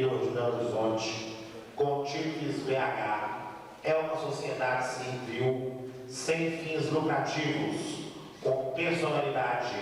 interior de Belo Horizonte, com títulos BH, é uma sociedade civil sem fins lucrativos, com personalidade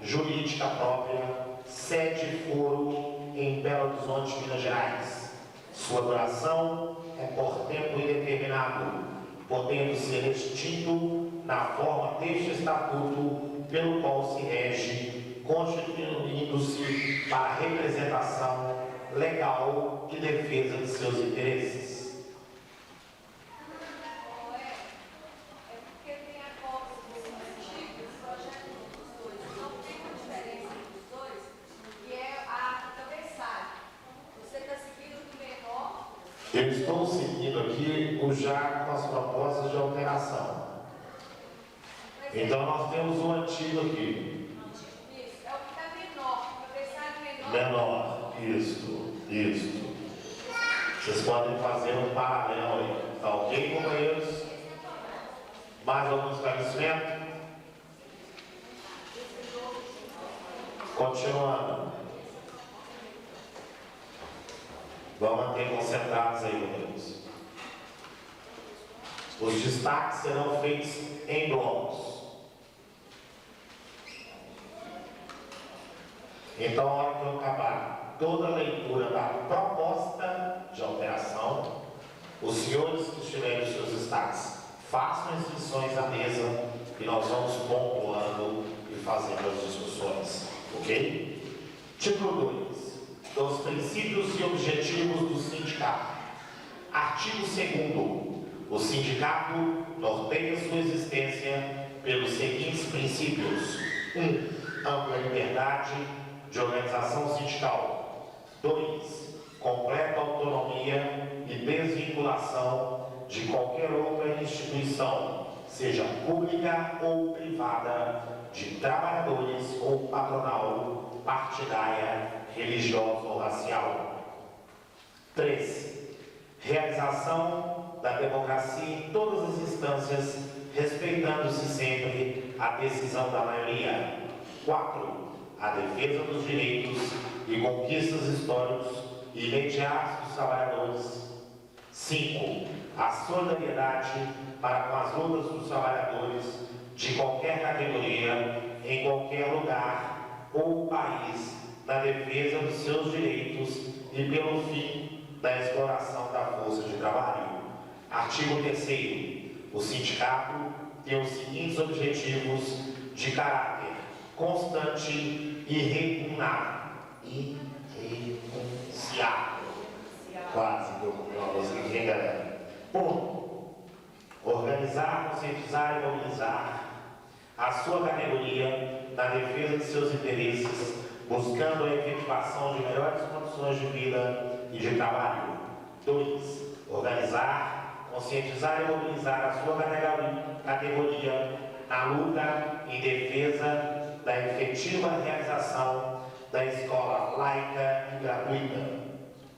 jurídica própria, sede e foro em Belo Horizonte, Minas Gerais. Sua duração é por tempo indeterminado, podendo ser extinto na forma deste estatuto pelo qual se rege, constituindo-se para representação legal e defesa de seus interesses. Eu estou seguindo aqui o já com as propostas de alteração. Então nós temos o antigo aqui. Isso, é o que está menor, o adversário menor. Menor, isso. Vocês podem fazer um paralelo aí. Tá ok, companheiros? Mais algum esclarecimento? Continuando. Vamos manter concentrados aí, companheiros. Os destaques serão feitos em blocos. Então, na hora que eu acabar toda a leitura da proposta de alteração, os senhores que estiverem os seus destaques, façam inscrições à mesa e nós vamos pontuando e fazendo as discussões. Ok? Título 2. Dos princípios e objetivos do sindicato. Artigo 2º. O sindicato norteia sua existência pelos seguintes princípios: 1. Ampla liberdade de organização sindical. 2. Completa autonomia e desvinculação de qualquer outra instituição, seja pública ou privada, de trabalhadores ou patronal, partidária, religiosa ou racial. 3. Realização da democracia em todas as instâncias, respeitando-se sempre a decisão da maioria. 4. A defesa dos direitos e conquistas históricos e imediatos dos trabalhadores. 5. A solidariedade para com as lutas dos trabalhadores de qualquer categoria, em qualquer lugar ou país, na defesa dos seus direitos e pelo fim da exploração da força de trabalho. Artigo 3º. O sindicato tem os seguintes objetivos de caráter constante e irrenunciável. Quase que eu comi uma coisa aqui, galera. 1. Organizar, conscientizar e mobilizar a sua categoria na defesa de seus interesses, buscando a efetivação de melhores condições de vida e de trabalho. 2. Organizar, conscientizar e mobilizar a sua categoria na luta em defesa da efetiva realização da escola laica e gratuita.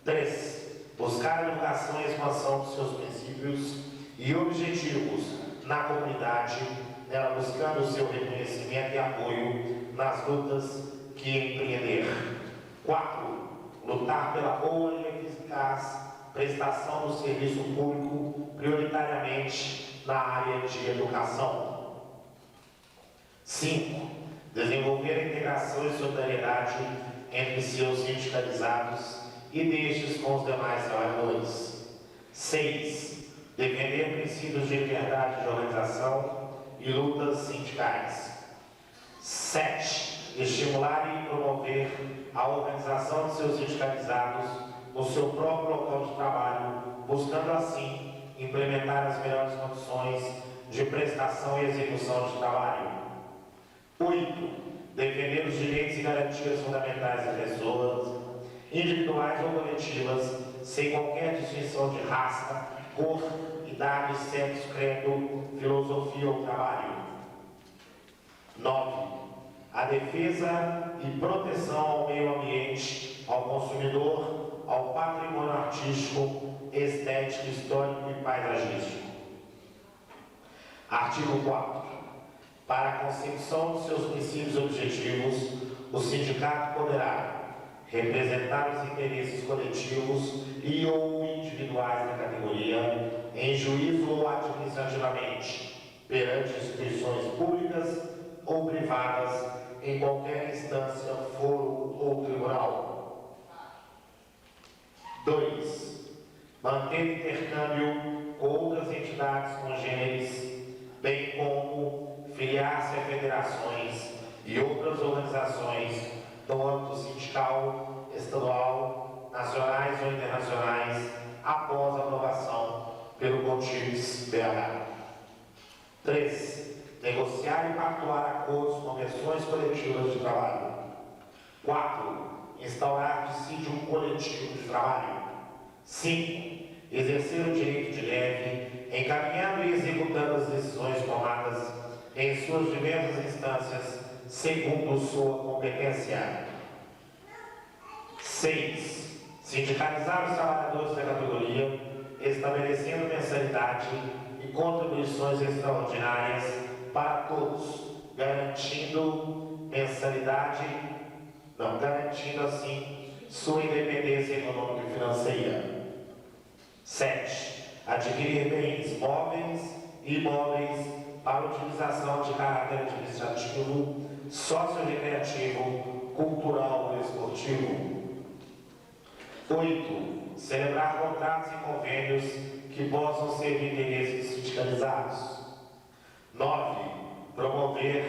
3. Buscar a educação e expansão dos seus princípios e objetivos na comunidade, ela buscando o seu reconhecimento e apoio nas lutas que empreender. 4. Lutar pela boa e eficaz prestação do serviço público, prioritariamente na área de educação. 5. Desenvolver a integração e solidariedade entre seus sindicalizados e destes com os demais trabalhadores. 6. Defender princípios de liberdade de organização e lutas sindicais. 7. Estimular e promover a organização de seus sindicalizados no seu próprio local de trabalho, buscando assim implementar as melhores condições de prestação e execução de trabalho. 8. Defender os direitos e garantias fundamentais das pessoas, individuais ou coletivas, sem qualquer distinção de raça, cor, idade, sexo, credo, filosofia ou trabalho. 9. A defesa e proteção ao meio ambiente, ao consumidor, ao patrimônio artístico, estético, histórico e paisagístico. Artigo 4. Para a consecução dos seus princípios e objetivos, o sindicato poderá representar os interesses coletivos e ou individuais da categoria em juízo ou administrativamente, perante instituições públicas ou privadas, em qualquer instância, foro ou tribunal. 2. Manter intercâmbio com outras entidades congêneres, bem como filiar-se a federações e outras organizações no âmbito sindical, estadual, nacionais ou internacionais, após aprovação pelo CONTIPS BH. 3. Negociar e pactuar acordos com convenções coletivas de trabalho. 4. Instaurar dissídio coletivo de trabalho. 5. Exercer o direito de greve, encaminhando e executando as decisões tomadas em suas diversas instâncias, segundo sua competência. 6. Sindicalizar os trabalhadores da categoria, estabelecendo mensalidade e contribuições extraordinárias para todos, garantindo assim sua independência econômica e financeira. 7. Adquirir bens móveis e imóveis para utilização de caráter administrativo, socio-recreativo, cultural ou esportivo. 8. Celebrar contratos e convênios que possam servir interesses sindicalizados. 9. Promover,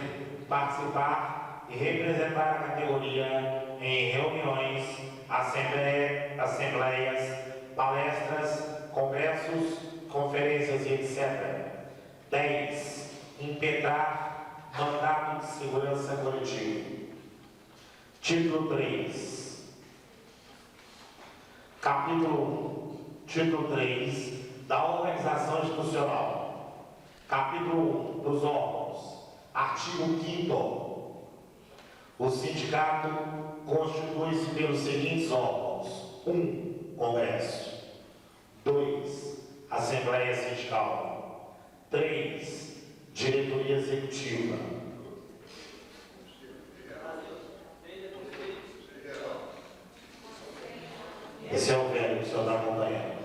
participar e representar a categoria em reuniões, assembleias, palestras, congressos, conferências e etc. 10. Impetrar mandato de segurança coletivo. Título 3. Capítulo 1. Título 3. Da organização institucional. Capítulo 1. Dos órgãos. Artigo 5º. O sindicato constitui-se pelos seguintes órgãos. 1. Congresso. 2. Assembleia Sindical. 3. Diretoria Executiva. Esse é o velho que o senhor está acompanhando.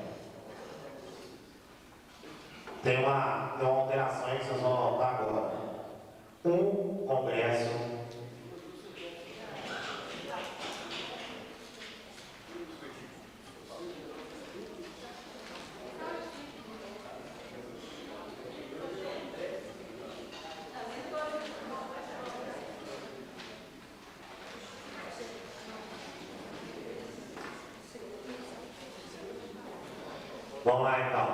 Tem uma alteração aí que vocês vão notar agora. 1. Congresso. Vamos lá então.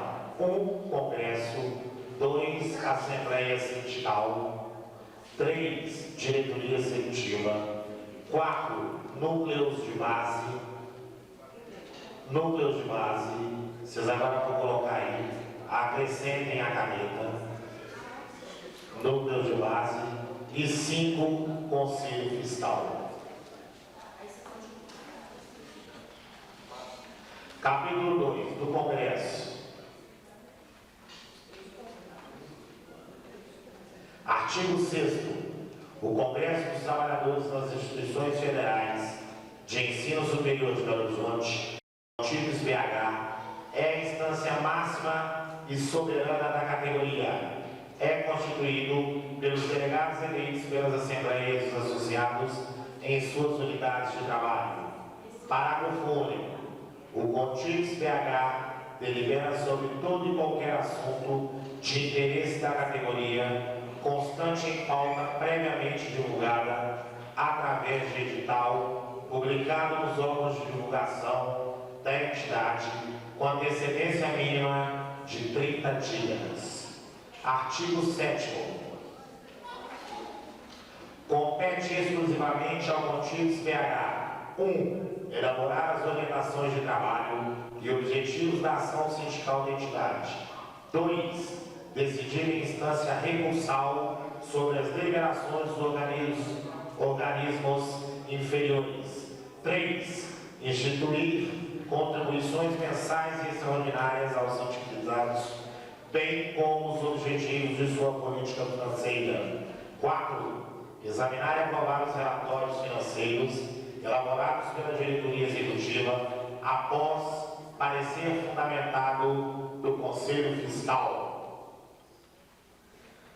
1. Congresso. 2. Assembleia Sindical. 3. Diretoria Executiva. 4. Núcleos de base. Núcleos de base. Vocês agora vão colocar aí. Acrescentem a caneta. Núcleos de base. E 5. Conselho Fiscal. Capítulo 2 do Congresso. Artigo 6º. O Congresso dos Trabalhadores das Instituições Federais de Ensino Superior de Belo Horizonte, CONTIPS BH, é a instância máxima e soberana da categoria. É constituído pelos delegados eleitos pelas Assembleias dos Associados em suas unidades de trabalho. Parágrafo único. O CONTIPS BH delibera sobre todo e qualquer assunto de interesse da categoria, constante em pauta previamente divulgada, através de edital, publicado nos órgãos de divulgação da entidade, com antecedência mínima de 30 dias. Artigo 7º. Compete exclusivamente ao CONTIPS BH 1. Elaborar as orientações de trabalho e objetivos da ação sindical da entidade. 2. Decidir em instância recursal sobre as deliberações dos organismos inferiores. 3. Instituir contribuições mensais e extraordinárias aos sindicalizados, bem como os objetivos de sua política financeira. 4. Examinar e aprovar os relatórios financeiros elaborados pela diretoria executiva após parecer fundamentado do Conselho Fiscal.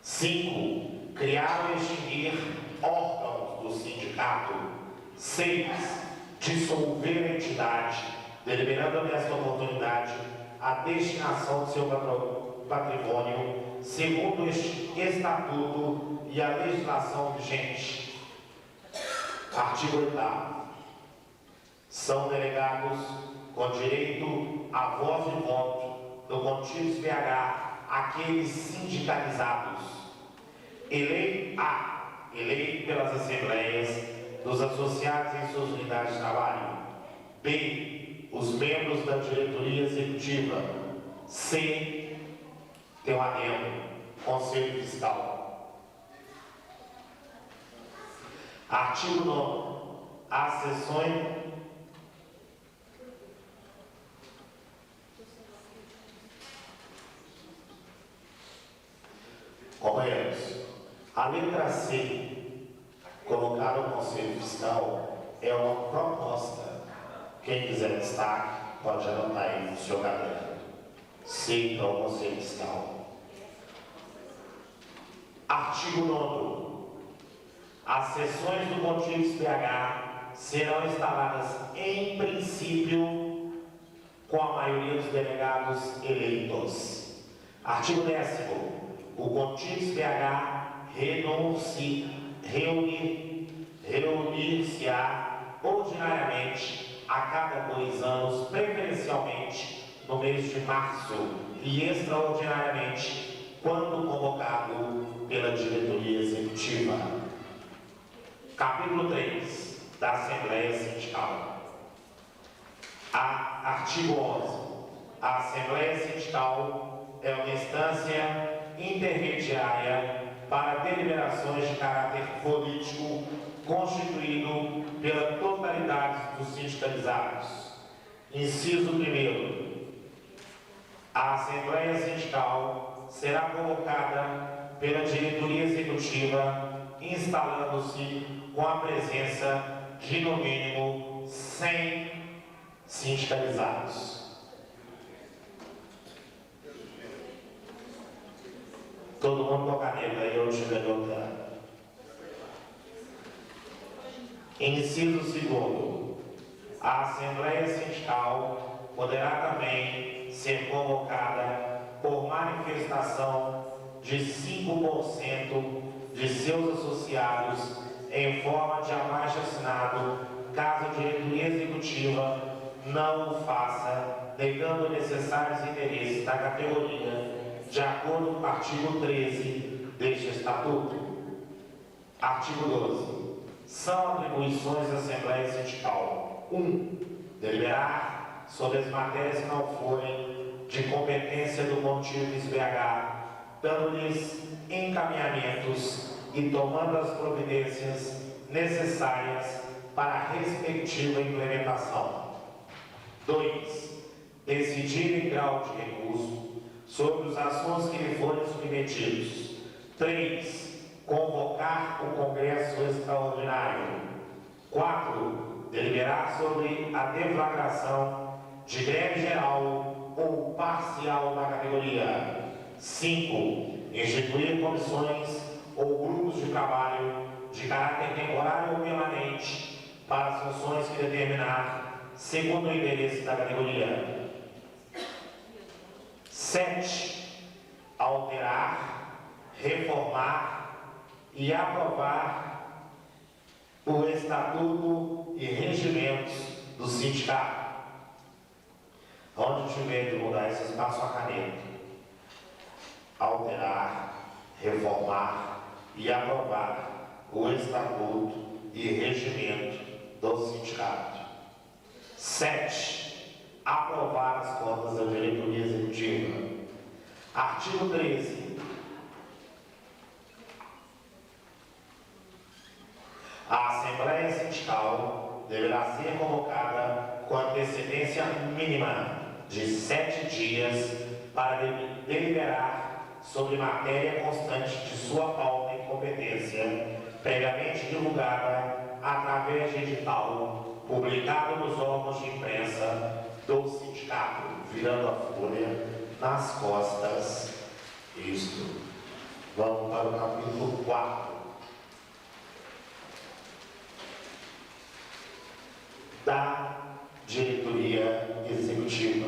5. Criar ou extinguir órgãos do sindicato. 6. Dissolver a entidade, deliberando nesta oportunidade a destinação de seu patrimônio segundo este estatuto e a legislação vigente. Artigo 8º. São delegados com direito à voz e voto no contínuo PH aqueles sindicalizados, eleito pelas assembleias dos associados em suas unidades de trabalho. B. Os membros da diretoria executiva. C. Tem um adendo, Conselho Fiscal. Artigo 9º. As sessões companheiros, a letra C, colocar o Conselho Fiscal, é uma proposta. Quem quiser destaque, pode anotar aí no seu caderno. C para o Conselho Fiscal. Artigo 9º. As sessões do Contínuo PH serão instaladas em princípio com a maioria dos delegados eleitos. Artigo 10º. O Contínuo PH reunir-se-á ordinariamente a cada 2 anos, preferencialmente no mês de março e extraordinariamente quando convocado pela diretoria executiva. Capítulo 3 da Assembleia Sindical. Artigo 11. A Assembleia Sindical é uma instância intermediária para deliberações de caráter político constituído pela totalidade dos sindicalizados. Inciso 1º. A Assembleia Sindical será convocada pela diretoria executiva, instalando-se com a presença de no mínimo 100 sindicalizados. Todo mundo com a caneta aí, eu estiver notando. Inciso 2º. A Assembleia Sindical poderá também ser convocada por manifestação de 5% de seus associados em forma de abaixo-assinado, caso a diretoria executiva não o faça, negando necessários interesses da categoria, de acordo com o artigo 13 deste Estatuto. Artigo 12. São atribuições da Assembleia Sindical: 1. Deliberar sobre as matérias que não forem de competência do Contínuo PH, dando-lhes encaminhamentos e tomando as providências necessárias para a respectiva implementação. 2. Decidir em grau de recurso sobre os assuntos que lhe forem submetidos. 3. Convocar o Congresso Extraordinário. 4. Deliberar sobre a deflagração de greve geral ou parcial da categoria. 5. Instituir comissões ou grupos de trabalho de caráter temporário ou permanente para as funções que determinar, segundo o interesse da categoria. 7. Alterar, reformar e aprovar o Estatuto e regimentos do sindicato. Onde tiver de mudar esses, passa a caneta. Alterar, reformar e aprovar o Estatuto e regimento do sindicato. 7. Aprovar as contas da diretoria executiva. Artigo 13. A Assembleia Sindical deverá ser convocada com antecedência mínima de 7 dias para deliberar sobre matéria constante de sua pauta e competência, previamente divulgada através de edital publicado nos órgãos de imprensa do sindicato, virando a folha nas costas. Isto. Vamos para o capítulo 4. Da diretoria executiva.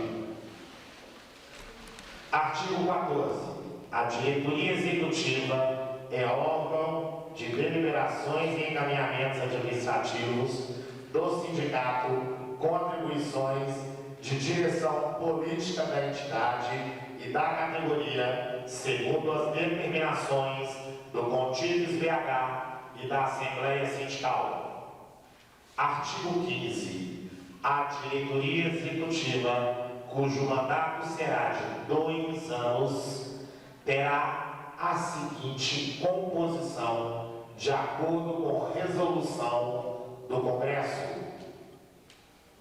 Artigo 14. A diretoria executiva é órgão de deliberações e encaminhamentos administrativos do sindicato com atribuições de direção política da entidade e da categoria, segundo as determinações do Contínuo BH e da Assembleia Sindical. Artigo 15. A diretoria executiva, cujo mandato será de 2 anos, terá a seguinte composição, de acordo com resolução do Congresso: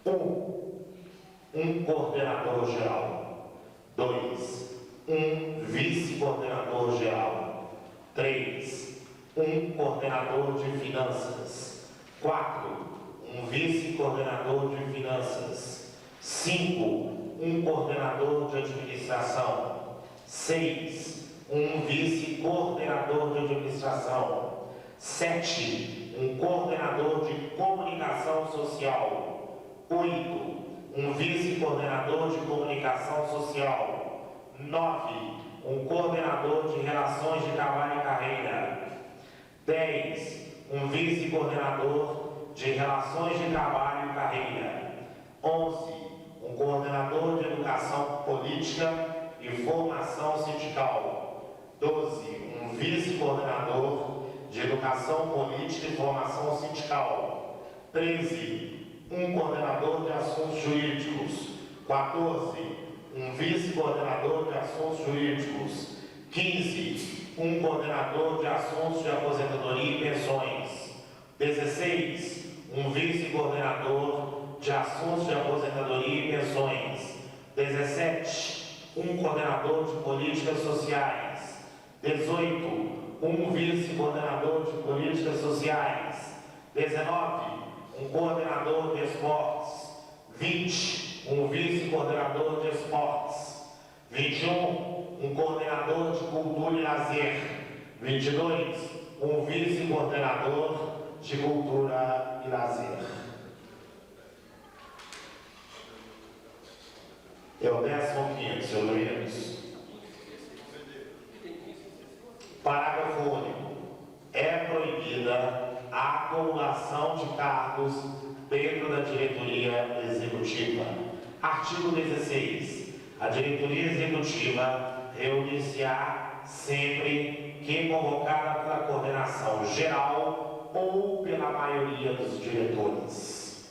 1 coordenador geral. 2, um vice-coordenador geral. 3, um coordenador de finanças. 4, um vice-coordenador de finanças. 5, um coordenador de administração. 6, um vice-coordenador de administração. 7, um coordenador de comunicação social. 8, um vice-coordenador de comunicação social. 9, um coordenador de relações de trabalho e carreira. 10, um vice-coordenador de relações de trabalho e carreira. 11, um coordenador de educação política e formação sindical. 12, um vice-coordenador de educação política e formação sindical. 13, um coordenador de assuntos jurídicos. 14, um vice-coordenador de assuntos jurídicos. 15, um coordenador de assuntos de aposentadoria e pensões. 16, um vice-coordenador de assuntos de aposentadoria e pensões. 17, um coordenador de políticas sociais. 18, um vice-coordenador de políticas sociais. 19, um coordenador de esportes. 20, um vice-coordenador de esportes. 21, um coordenador de cultura e lazer. 22, um vice-coordenador de cultura e lazer. É o 15º, senhor Luiz. Parágrafo único. É proibida a acumulação de cargos dentro da diretoria executiva. Artigo 16. A diretoria executiva reunir-se-á sempre que convocada pela coordenação geral ou pela maioria dos diretores.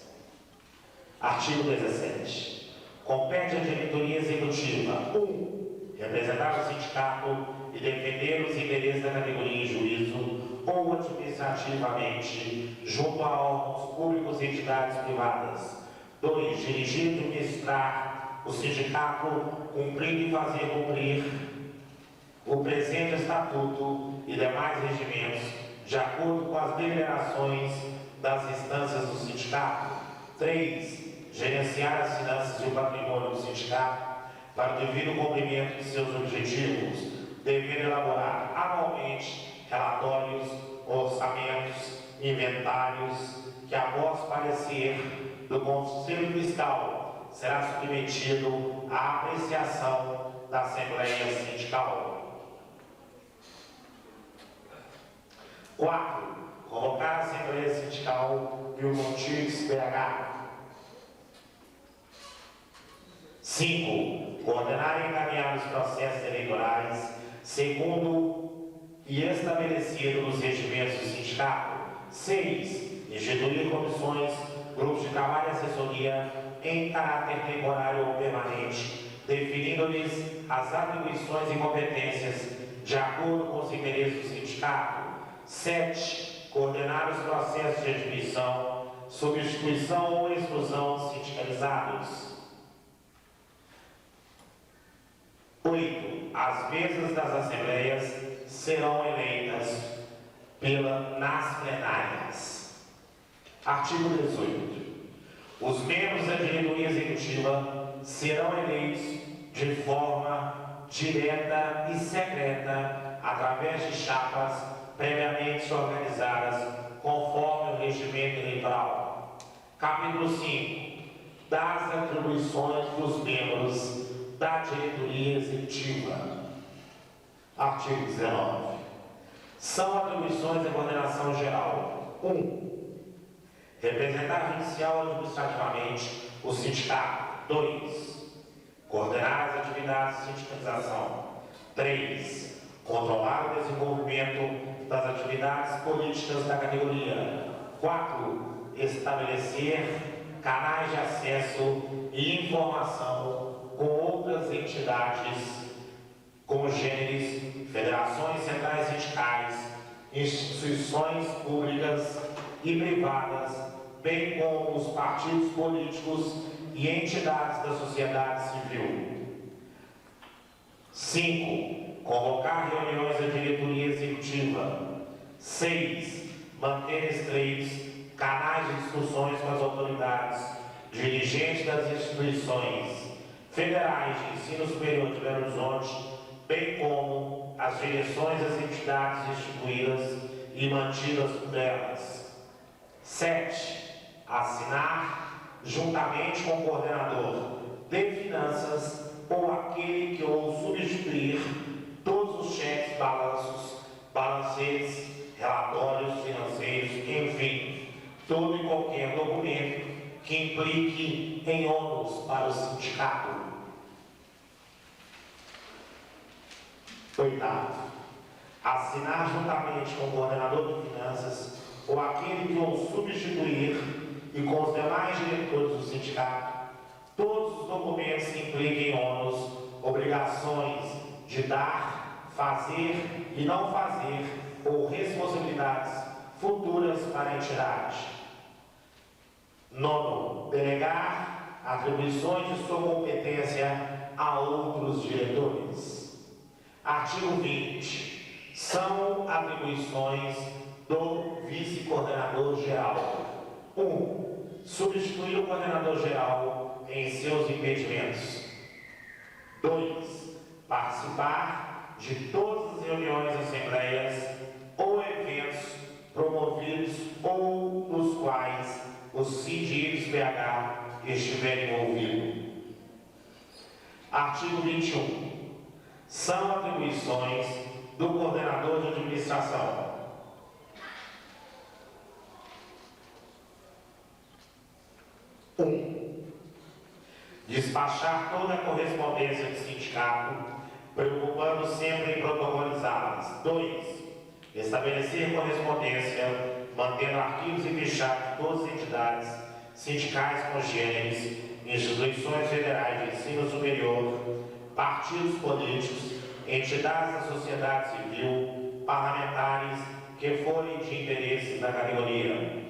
Artigo 17. Compete à diretoria executiva: 1. Representar o sindicato e defender os interesses da categoria em juízo ou administrativamente junto a órgãos públicos e entidades privadas. 2. Dirigir e administrar o sindicato, cumprindo e fazer cumprir o presente estatuto e demais regimentos de acordo com as deliberações das instâncias do sindicato. 3. Gerenciar as finanças e o patrimônio do sindicato para o devido cumprimento de seus objetivos, dever elaborar anualmente relatórios, orçamentos, inventários, que após parecer do Conselho Fiscal será submetido à apreciação da Assembleia Sindical. 4. Convocar a Assembleia Sindical e o Contínuo BH. 5. Coordenar e encaminhar os processos eleitorais segundo e estabelecido nos regimentos do sindicato. 6. Instituir comissões, grupos de trabalho e assessoria em caráter temporário ou permanente, definindo-lhes as atribuições e competências de acordo com os interesses do sindicato. 7. Coordenar os processos de admissão, substituição ou exclusão dos sindicalizados. 8. As mesas das assembleias serão eleitas nas plenárias. Artigo 18. Os membros da diretoria executiva serão eleitos de forma direta e secreta através de chapas previamente organizadas conforme o regimento eleitoral. Capítulo 5. Das atribuições dos membros da diretoria executiva. Artigo 19. São atribuições da coordenação geral. 1. Representar judicial ou administrativamente o sindicato. 2. Coordenar as atividades de sindicalização. 3. Controlar o desenvolvimento das atividades políticas da categoria. 4. Estabelecer canais de acesso e informação com outras entidades congêneres, federações centrais sindicais, instituições públicas e privadas, bem como os partidos políticos e entidades da sociedade civil. 5. Convocar reuniões da diretoria executiva. 6. Manter estreitos canais de discussões com as autoridades dirigentes das instituições federais de ensino superior de Belo Horizonte, bem como as direções das entidades instituídas e mantidas por elas. 7. Assinar, juntamente com o coordenador de finanças ou aquele que ou substituir, todos os cheques, balanços, balancetes, relatórios financeiros, enfim, todo e qualquer documento que implique em ônus para o sindicato. 8. Assinar juntamente com o coordenador de finanças ou aquele que o substituir e com os demais diretores do sindicato, todos os documentos que impliquem ônus, obrigações de dar, fazer e não fazer ou responsabilidades futuras para a entidade. 9. Delegar atribuições de sua competência a outros diretores. Artigo 20. São atribuições do vice-coordenador geral. 1. Substituir o coordenador geral em seus impedimentos. 2. Participar de todas as reuniões, assembleias ou eventos promovidos ou nos quais o CIDIX-PH estiver envolvido. Artigo 21. São atribuições do coordenador de administração. 1. Despachar toda a correspondência do sindicato, preocupando sempre em protocolizá-las. 2. Estabelecer correspondência, mantendo arquivos e fichados de todas as entidades sindicais congêneres, instituições federais de ensino superior, partidos políticos, entidades da sociedade civil, parlamentares que forem de interesses da categoria.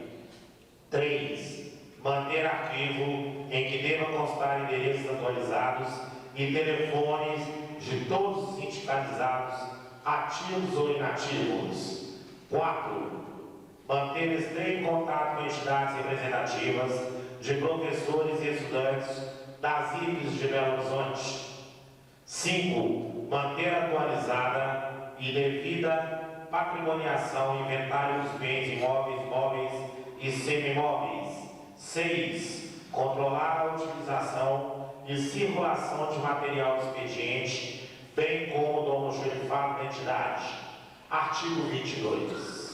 3. Manter arquivo em que devam constar endereços atualizados e telefones de todos os sindicalizados, ativos ou inativos. 4. Manter estreito contato com entidades representativas de professores e estudantes das IPs de Belo Horizonte. 5. Manter atualizada e devida patrimoniação e inventário dos bens imóveis, móveis e semimóveis. 6. Controlar a utilização e circulação de material do expediente, bem como do almoxarifado da entidade. Artigo 22.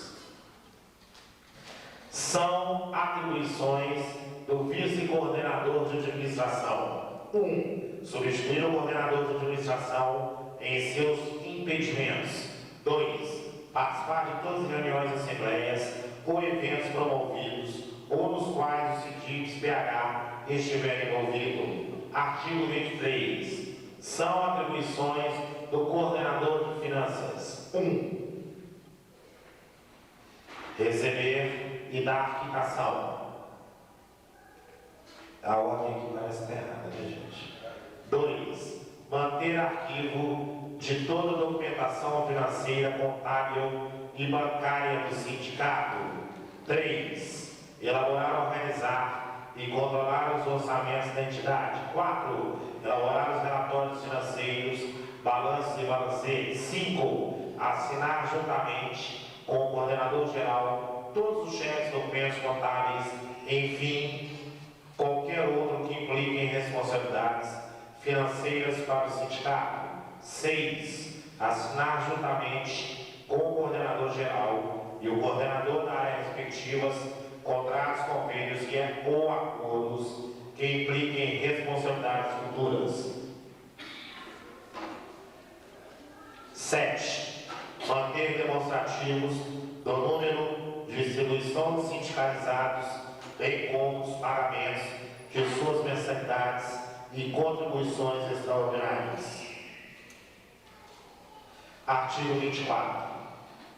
São atribuições do vice-coordenador de administração. 1. Substituir o coordenador de administração em seus impedimentos. 2. Participar de todas as reuniões, assembleias ou eventos promovidos ou nos quais o CIDIX-PH estiver envolvido. Artigo 23. São atribuições do coordenador de finanças. 1. Receber e dar quitação. A ordem aqui parece errada, né, gente? 2. Manter arquivo de toda a documentação financeira, contábil e bancária do sindicato. 3. elaborar, organizar e controlar os orçamentos da entidade. 4. Elaborar os relatórios financeiros, balanços e balancetes. 5. Assinar juntamente com o coordenador geral todos os cheques, documentos contábeis, enfim, qualquer outro que implique em responsabilidades financeiras para o sindicato. 6. Assinar juntamente com o coordenador geral e o coordenador da área respectivas contratos, convênios ou acordos que impliquem responsabilidades futuras. 7. Manter demonstrativos do número de distribuição de sindicalizados, bem como os pagamentos de suas mensalidades e contribuições extraordinárias. Artigo 24.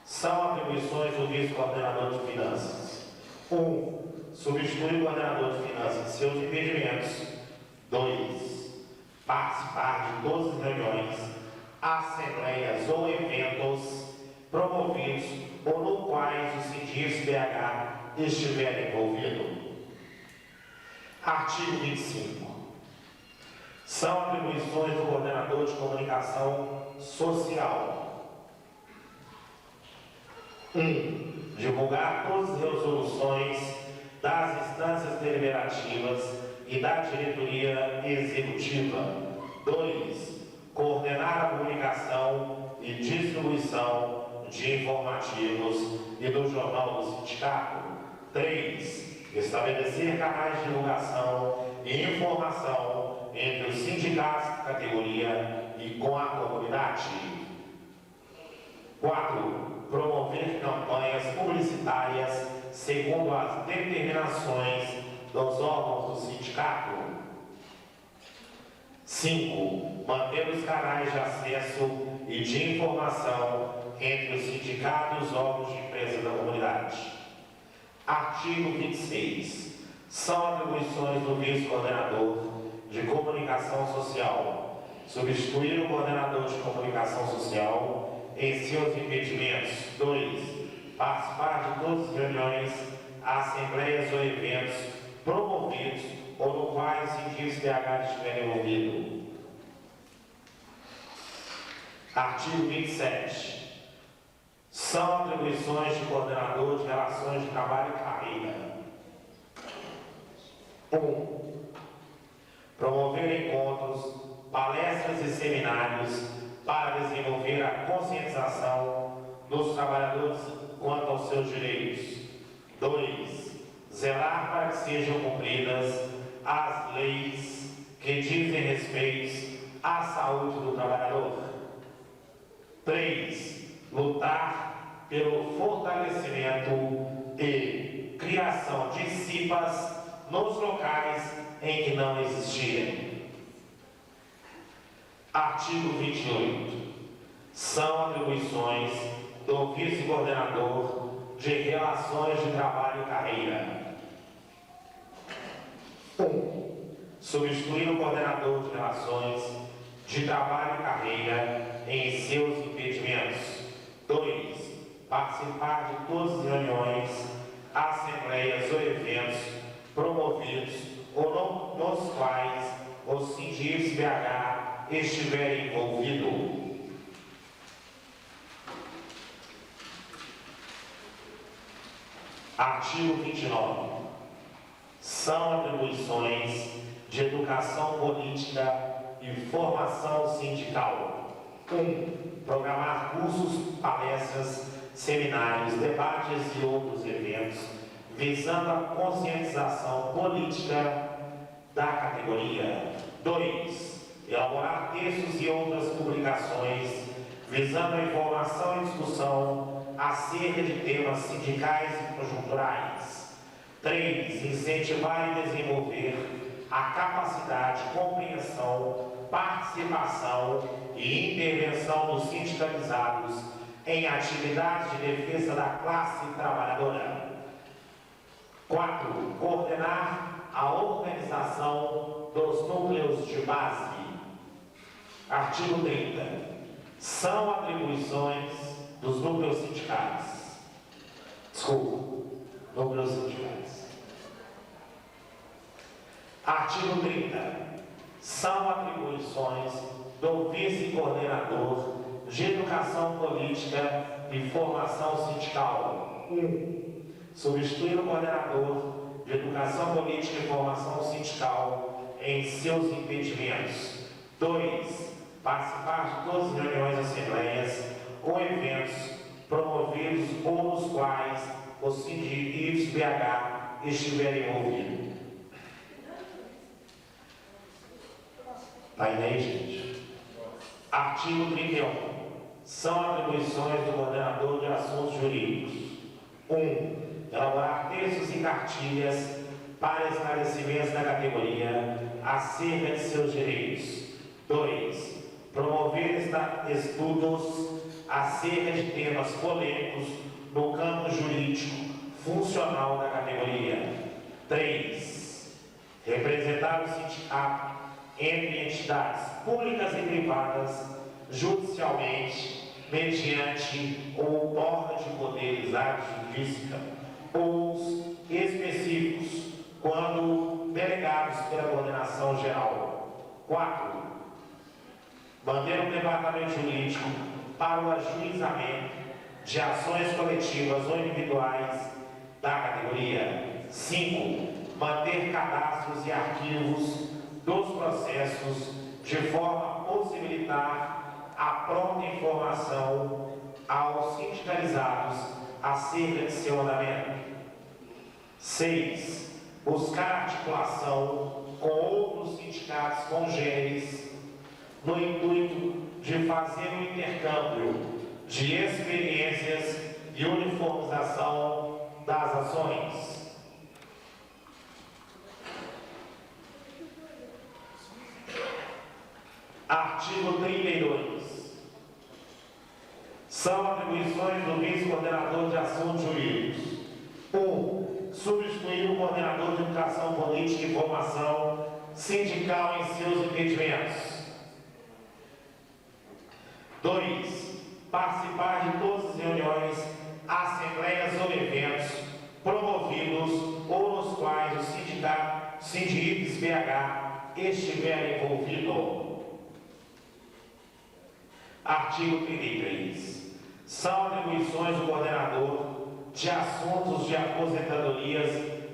São atribuições do vice-coordenador de finanças. 1. Substituir o coordenador de finanças em seus impedimentos. 2. Participar de todas as reuniões, assembleias ou eventos promovidos ou no quais o SINDIS-BH estiver envolvido. Artigo 25. São atribuições do coordenador de comunicação social. 1. Divulgar todas as resoluções das instâncias deliberativas e da diretoria executiva. 2. Coordenar a publicação e distribuição de informativos e do jornal do sindicato. 3. Estabelecer canais de divulgação e informação entre os sindicatos de categoria e com a comunidade. 4. Promover campanhas publicitárias segundo as determinações dos órgãos do sindicato. 5. Manter os canais de acesso e de informação entre os sindicatos e os órgãos de empresa da comunidade. Artigo 26. São atribuições do vice-coordenador de comunicação social substituir o coordenador de comunicação social em seus impedimentos. 2. Participar de todas as reuniões, assembleias ou eventos promovidos ou no quais o SINDIS-BH estiver envolvido. Artigo 27. São atribuições de coordenador de relações de trabalho e carreira. 1. Promover encontros, palestras e seminários para desenvolver a conscientização dos trabalhadores quanto aos seus direitos. 2. Zelar para que sejam cumpridas as leis que dizem respeito à saúde do trabalhador. 3. Lutar pelo fortalecimento e criação de CIPAs nos locais em que não existirem. Artigo 28. São atribuições do vice-coordenador de relações de trabalho e carreira. 1. Substituir o coordenador de relações de trabalho e carreira em seus impedimentos. 2. Participar de todas as reuniões, assembleias ou eventos promovidos ou nos quais o SINDIS-BH estiver envolvido. Artigo 29. São atribuições de educação política e formação sindical. 1. Programar cursos, palestras, seminários, debates e outros eventos visando a conscientização política da categoria. 2. Elaborar textos e outras publicações visando a informação e discussão acerca de temas sindicais e conjunturais. 3. Incentivar e desenvolver a capacidade, compreensão, participação e intervenção dos sindicalizados em atividades de defesa da classe trabalhadora. 4. Coordenar a organização dos núcleos de base. Artigo 30. São atribuições dos núcleos sindicais. Núcleos sindicais. Artigo 30. São atribuições do vice-coordenador de Educação Política e Formação Sindical. 1. Substituir o coordenador de Educação Política e Formação Sindical em seus impedimentos. 2. Participar de todas as reuniões, assembleias ou eventos promovidos ou nos quais o Sindicivs BH estiver envolvido. Está aí, gente? Artigo 31. São atribuições do coordenador de assuntos jurídicos. 1. Elaborar textos e cartilhas para esclarecimentos da categoria acerca de seus direitos. 2. Promover estudos acerca de temas polêmicos no campo jurídico funcional da categoria. 3. Representar o sindicato entre entidades públicas e privadas judicialmente mediante ou órgão de poderes jurídica ou específicos quando delegados pela coordenação geral. 4. Manter um departamento jurídico para o ajuizamento de ações coletivas ou individuais da categoria. 5. Manter cadastros e arquivos dos processos de forma a possibilitar a pronta informação aos sindicalizados acerca de seu andamento. 6. Buscar articulação com outros sindicatos congêneres no intuito de fazer um intercâmbio de experiências e uniformização das ações. Artigo 32. São atribuições do vice-coordenador de assuntos jurídicos. 1. Substituir o coordenador de Educação Política e Formação Sindical em seus impedimentos. 2. Participar de todas as reuniões, assembleias ou eventos promovidos ou nos quais o Sindicivs BH estiver envolvido. Artigo 33. São atribuições do coordenador de assuntos de aposentadorias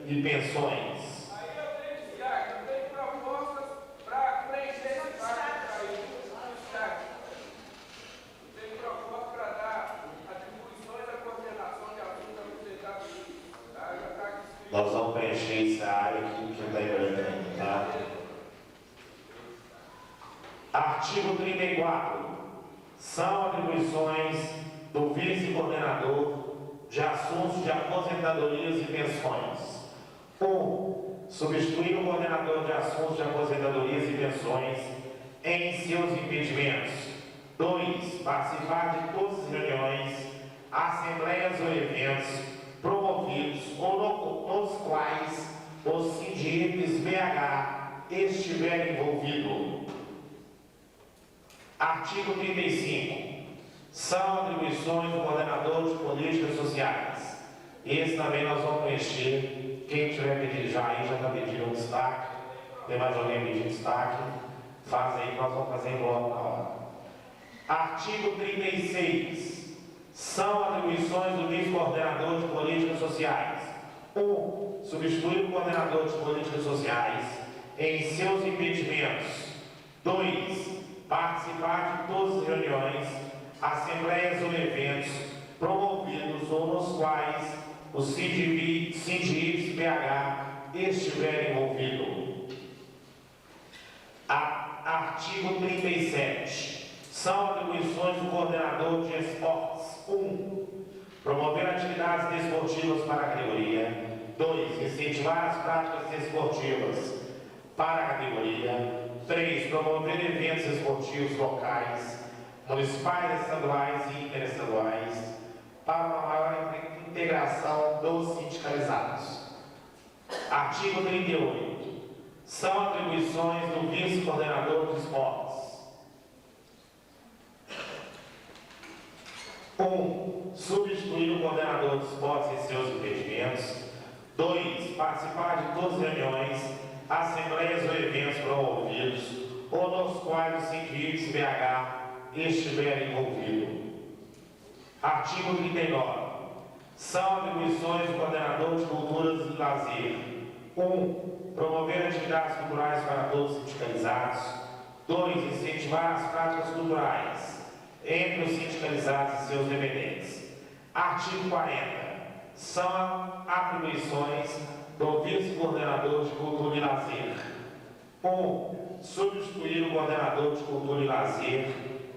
e pensões. Aí eu tenho propostas para preencher esse destaque aí. Eu tenho propostas para dar atribuições à coordenação de assuntos aposentadorias. Tá? Já está aqui escrito. Nós vamos preencher essa área aqui que está em branco ainda, tá? Artigo 34. São atribuições do vice-coordenador de assuntos de aposentadorias e pensões. 1. Substituir o coordenador de assuntos de aposentadorias e pensões em seus impedimentos. 2. Participar de todas as reuniões, assembleias ou eventos promovidos ou nos quais o Sindicivs BH estiver envolvido. Artigo 35. São atribuições do coordenador de políticas sociais. Esse também nós vamos preencher. Quem tiver pedido já aí, já está pedindo um destaque. Tem mais alguém pedindo destaque? Faz aí que nós vamos fazer em bloco na hora. Artigo 36. São atribuições do vice-coordenador de políticas sociais. 1. Substituir o coordenador de políticas sociais em seus impedimentos. 2. Participar de todas as reuniões, assembleias ou eventos promovidos ou nos quais o Sindicivs BH estiver envolvido. Artigo 37. São atribuições do coordenador de esportes. 1. Promover atividades desportivas para a categoria. 2. Incentivar as práticas desportivas para a categoria. 3. Promover eventos esportivos locais, municipais, estaduais e interestaduais, para uma maior integração dos sindicalizados. Artigo 38. São atribuições do vice-coordenador de esportes. 1. Substituir o coordenador de esportes em seus impedimentos. 2. Participar de todas as reuniões, assembleias ou eventos promovidos ou nos quais o síndico BH estiver envolvido. Artigo 39. São atribuições do coordenador de culturas e lazer: 1. Promover atividades culturais para todos os sindicalizados. 2. Incentivar as práticas culturais entre os sindicalizados e seus dependentes. Artigo 40. São atribuições do vice-coordenador de cultura e lazer: 1. Substituir o coordenador de cultura e lazer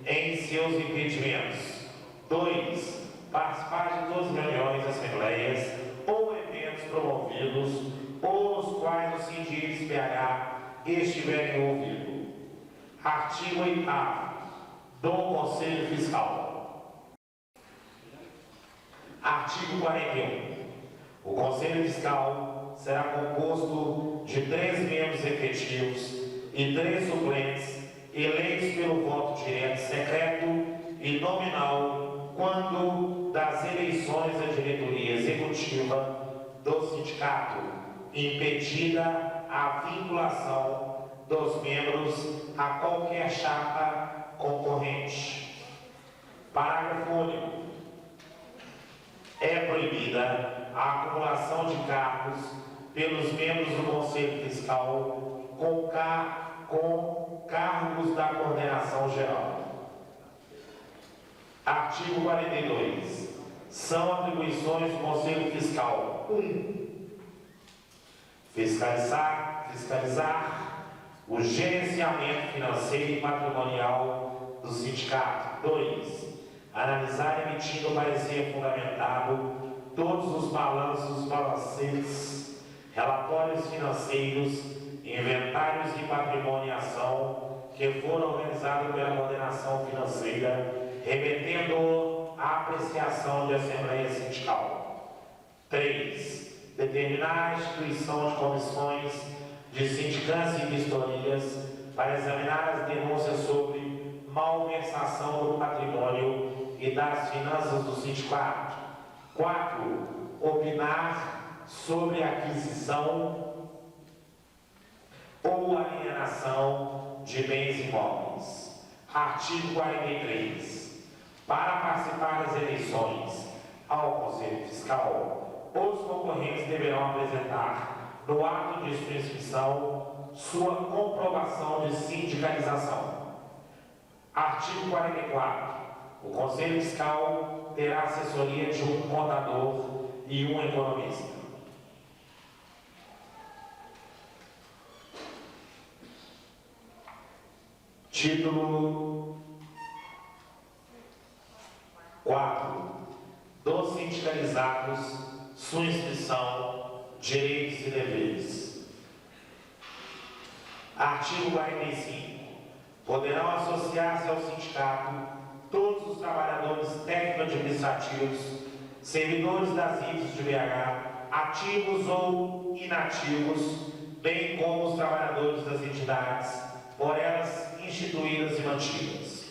em seus impedimentos. 2. Participar de todas as reuniões, assembleias ou eventos promovidos ou nos quais o síndico BH estiver envolvido. Artigo 8º do Conselho Fiscal. Artigo 41. O Conselho Fiscal será composto de 3 membros efetivos e 3 suplentes, eleitos pelo voto direto, secreto e nominal quando das eleições da diretoria executiva do sindicato, impedida a vinculação dos membros a qualquer chapa concorrente. Parágrafo único. É proibida a acumulação de cargos pelos membros do Conselho Fiscal com cargos da coordenação geral. Artigo 42. São atribuições do Conselho Fiscal: 1. Fiscalizar o gerenciamento financeiro e patrimonial do sindicato. 2. Analisar emitindo parecer fundamentado todos os balanços, balancetes, relatórios financeiros, inventários de patrimônio e ação que foram organizados pela coordenação financeira, remetendo à apreciação de Assembleia Sindical. 3. Determinar a instituição de comissões de sindicância e vistorias para examinar as denúncias sobre malversação do patrimônio e das finanças do sindicato. 4. Opinar sobre aquisição ou alienação de bens imóveis. Artigo 43. Para participar das eleições ao Conselho Fiscal, os concorrentes deverão apresentar no ato de sua inscrição sua comprovação de sindicalização. Artigo 44. O Conselho Fiscal terá assessoria de um contador e um economista. Título 4. Dos sindicalizados, sua inscrição, direitos e deveres. Artigo 45. Poderão associar-se ao sindicato todos os trabalhadores técnico-administrativos, servidores das IFES de BH, ativos ou inativos, bem como os trabalhadores das entidades, por elas instituídas e mantidas.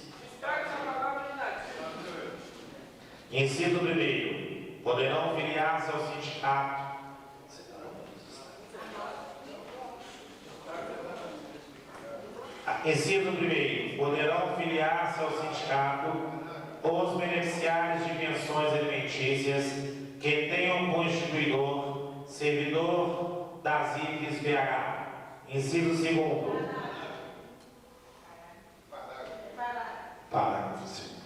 Inciso 1º. Poderão filiar-se ao sindicato. Inciso 1º. Poderão filiar-se ao sindicato os beneficiários de pensões alimentícias que tenham como instituidor servidor das IFES BH. Inciso 2º. Parágrafo 2º.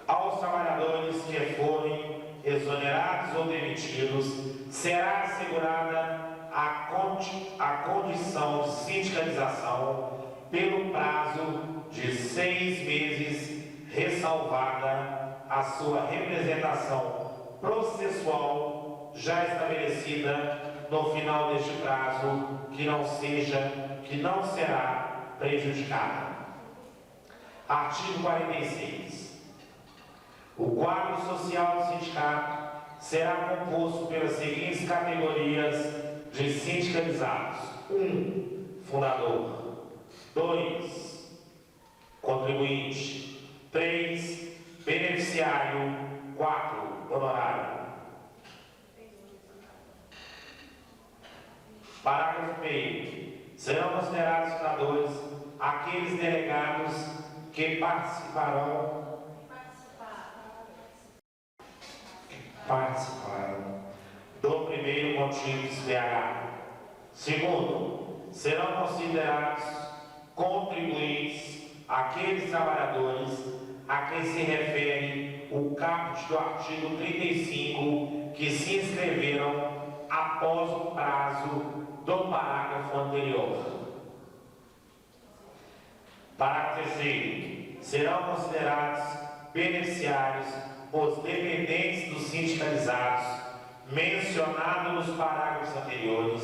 Aos trabalhadores que forem exonerados ou demitidos, será assegurada a condição de sindicalização pelo prazo de 6 meses, ressalvada a sua representação processual já estabelecida no final deste prazo, que não será prejudicada. Artigo 46. O quadro social do sindicato será composto pelas seguintes categorias de sindicalizados: 1. Fundador. 2. Contribuinte. 3. Beneficiário. 4. Honorário. Parágrafo 1º. serão considerados fiadores aqueles delegados que participaram do primeiro contínuo CPH. Segundo, serão considerados contribuintes aqueles trabalhadores a quem se refere o caput do artigo 35 que se inscreveram após o prazo do parágrafo anterior. Parágrafo 3º. Serão considerados beneficiários os dependentes dos sindicalizados mencionados nos parágrafos anteriores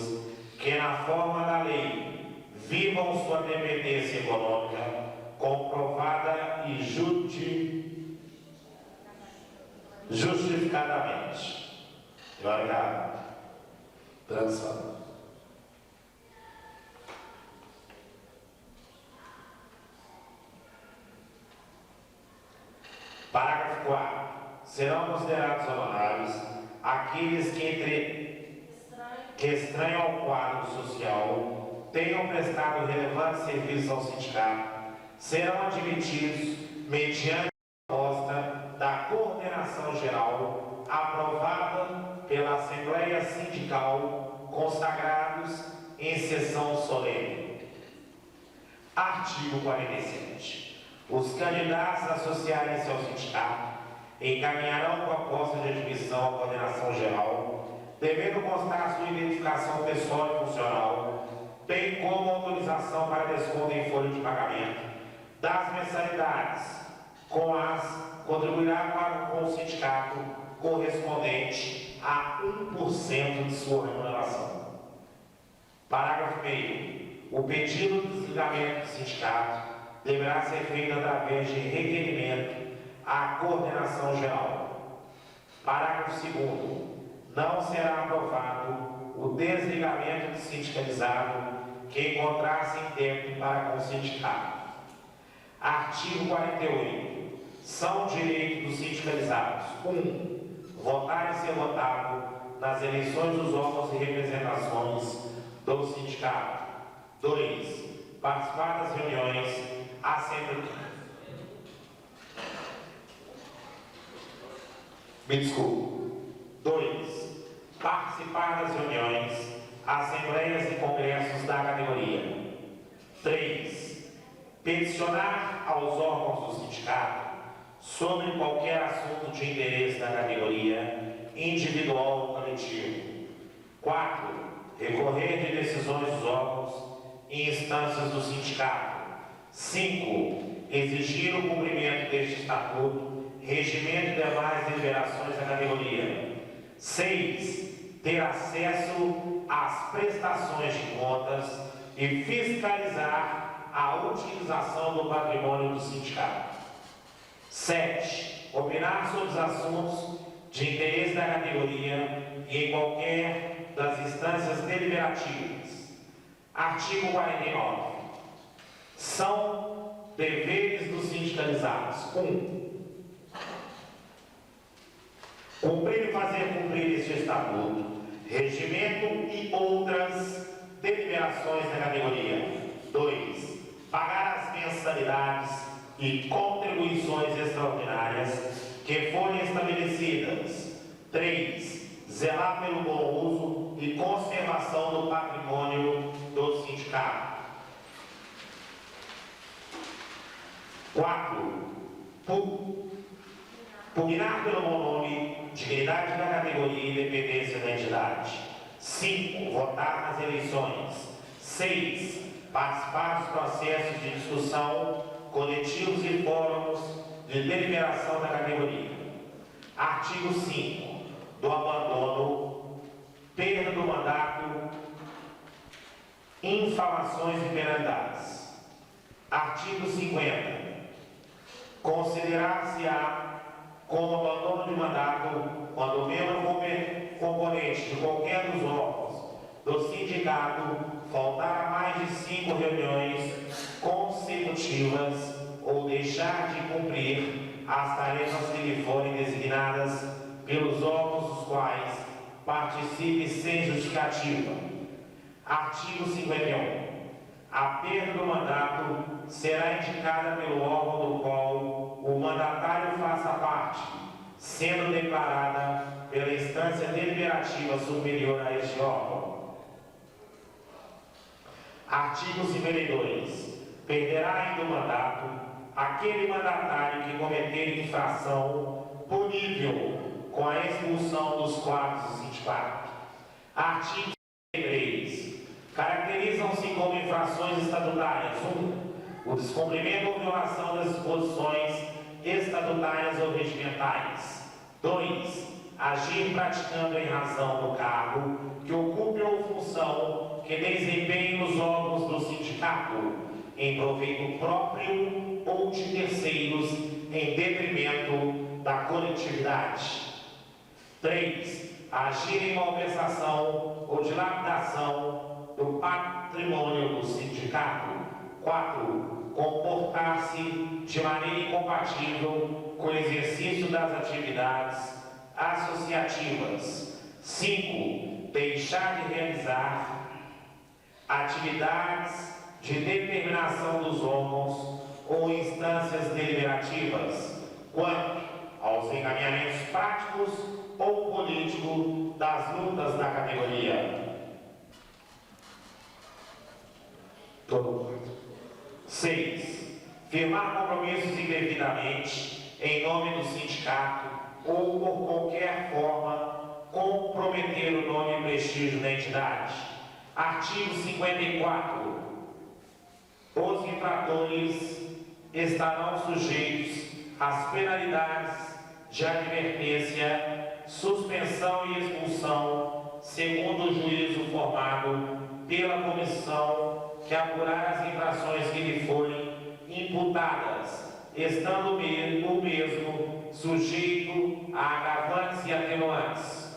que, na forma da lei, vivam sua dependência econômica comprovada e justificadamente. Tradução. Parágrafo 4. Serão considerados honorários aqueles que estranham ao quadro social, tenham prestado relevantes serviços ao sindicato, serão admitidos mediante a proposta da coordenação geral aprovada pela Assembleia Sindical, consagrados em sessão solene. Artigo 47. Os candidatos a associarem-se ao sindicato encaminharão proposta de admissão à coordenação geral, devendo constar sua identificação pessoal e funcional, bem como autorização para desconto em folha de pagamento das mensalidades, com as contribuirá com o sindicato correspondente a 1% de sua remuneração. Parágrafo 1º. O pedido de desligamento do sindicato deverá ser feito através de requerimento à coordenação geral. Parágrafo 2º. Não será aprovado o desligamento do sindicalizado que encontrasse em débito para com o sindicato. Artigo 48. São direitos dos sindicalizados: 1. Votar e ser votado nas eleições dos órgãos e representações do sindicato. 2. Participar das reuniões assembleias. Me desculpe. 2. Participar das reuniões, assembleias e congressos da categoria. 3. Peticionar aos órgãos do sindicato sobre qualquer assunto de interesse da categoria, individual ou coletivo. 4. Recorrer de decisões dos órgãos e instâncias do sindicato. 5. Exigir o cumprimento deste estatuto, regimento e demais deliberações da categoria. 6. Ter acesso às prestações de contas e fiscalizar a utilização do patrimônio do sindicato. 7. Opinar sobre os assuntos de interesse da categoria e em qualquer das instâncias deliberativas. Artigo 49. São deveres dos sindicalizados: 1. Cumprir e fazer cumprir este estatuto, regimento e outras deliberações da categoria. 2. Pagar as mensalidades e contribuições extraordinárias que forem estabelecidas. 3. Zelar pelo bom uso e conservação do patrimônio do sindicato. 4. Pugnar pelo bom nome, dignidade da categoria e independência da entidade. 5. Votar nas eleições. 6. Participar dos processos de discussão, coletivos e fóruns de deliberação da categoria. Artigo 5. Do abandono, perda do mandato, infrações e penalidades. Artigo 50. Considerar-se-á como abandono de mandato quando o membro componente de qualquer dos órgãos do sindicato faltar a mais de 5 reuniões consecutivas ou deixar de cumprir as tarefas que lhe forem designadas pelos órgãos dos quais participe sem justificativa. Artigo 51. A perda do mandato será indicada pelo órgão do qual o mandatário faça parte, sendo declarada pela instância deliberativa superior a este órgão. Artigo 52. Perderá ainda o mandato aquele mandatário que cometer infração punível com a expulsão dos quadros do sindicato. Artigo 53. Caracterizam-se como infrações estatutárias: 1. O descumprimento ou violação das disposições estatutárias ou regimentais. 2. Agir praticando em razão do cargo que ocupe ou função que desempenhe nos órgãos do sindicato, em proveito próprio ou de terceiros, em detrimento da coletividade. 3. Agir em malversação ou dilapidação do patrimônio do sindicato. 4. Comportar-se de maneira incompatível com o exercício das atividades associativas. 5. Deixar de realizar atividades de determinação dos órgãos ou instâncias deliberativas quanto aos encaminhamentos práticos ou políticos das lutas da categoria. 6. Firmar compromissos indevidamente em nome do sindicato ou por qualquer forma comprometer o nome e prestígio da entidade. Artigo 54. Os infratores estarão sujeitos às penalidades de advertência, suspensão e expulsão, segundo o juízo formado pela comissão que apurar as infrações que lhe forem imputadas, estando o mesmo sujeito a agravantes e atenuantes.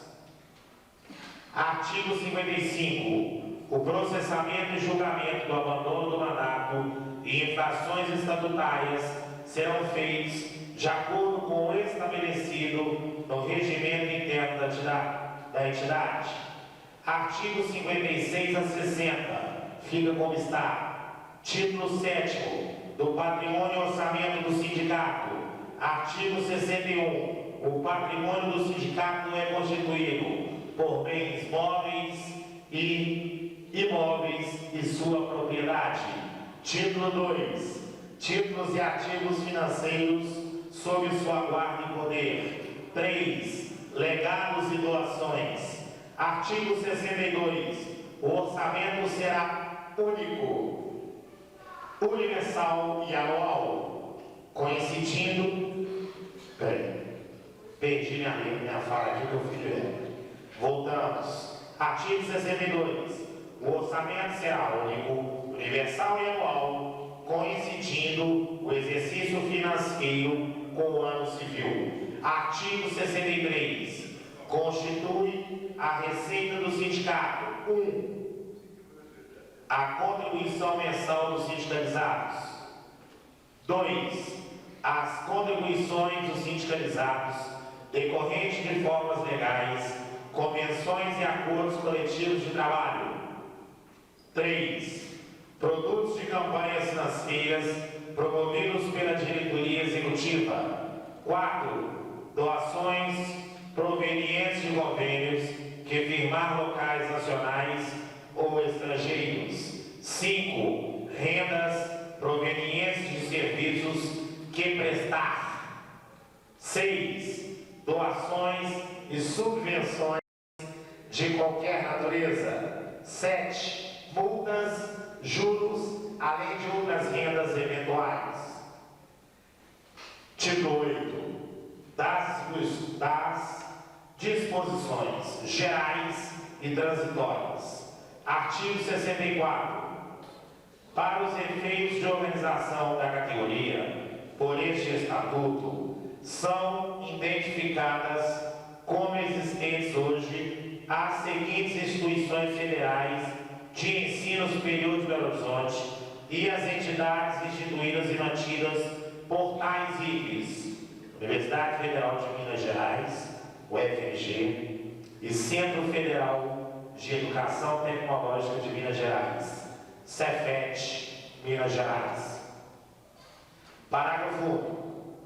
Artigo 55. O processamento e julgamento do abandono do mandato e infrações estatutárias serão feitos de acordo com o estabelecido no regimento interno da entidade. Artigo 56 a 60. Fica como está. Título 7º do Patrimônio e Orçamento do Sindicato. Artigo 61. O patrimônio do sindicato é constituído por bens móveis e imóveis e sua propriedade. Título 2. Títulos e ativos financeiros sob sua guarda e poder. 3. Legados e doações. Artigo 62. O orçamento será único, universal e anual, coincidindo... Perdi minha fala aqui que eu fui ver. Voltamos. Artigo 62. O orçamento será único, universal e anual, coincidindo o exercício financeiro com o ano civil. Artigo 63. Constitui a receita do sindicato: 1. A contribuição mensal dos sindicalizados. 2. As contribuições dos sindicalizados decorrentes de formas legais, convenções e acordos coletivos de trabalho. 3. Produtos de campanhas financeiras promovidos pela diretoria executiva. 4. Doações provenientes de convênios que firmar locais nacionais ou estrangeiros. 5. Rendas provenientes de serviços que prestar. 6. Doações e subvenções de qualquer natureza. 7. Multas, juros, além de outras rendas eventuais. Título 8. Das disposições gerais e transitórias. Artigo 64. Para os efeitos de organização da categoria, por este estatuto, são identificadas como existentes hoje as seguintes instituições federais de ensino superior de Belo Horizonte e as entidades instituídas e mantidas por tais IFES: Universidade Federal de Minas Gerais, UFMG, e Centro Federal de Educação Tecnológica de Minas Gerais, Cefet, Minas Gerais. Parágrafo único.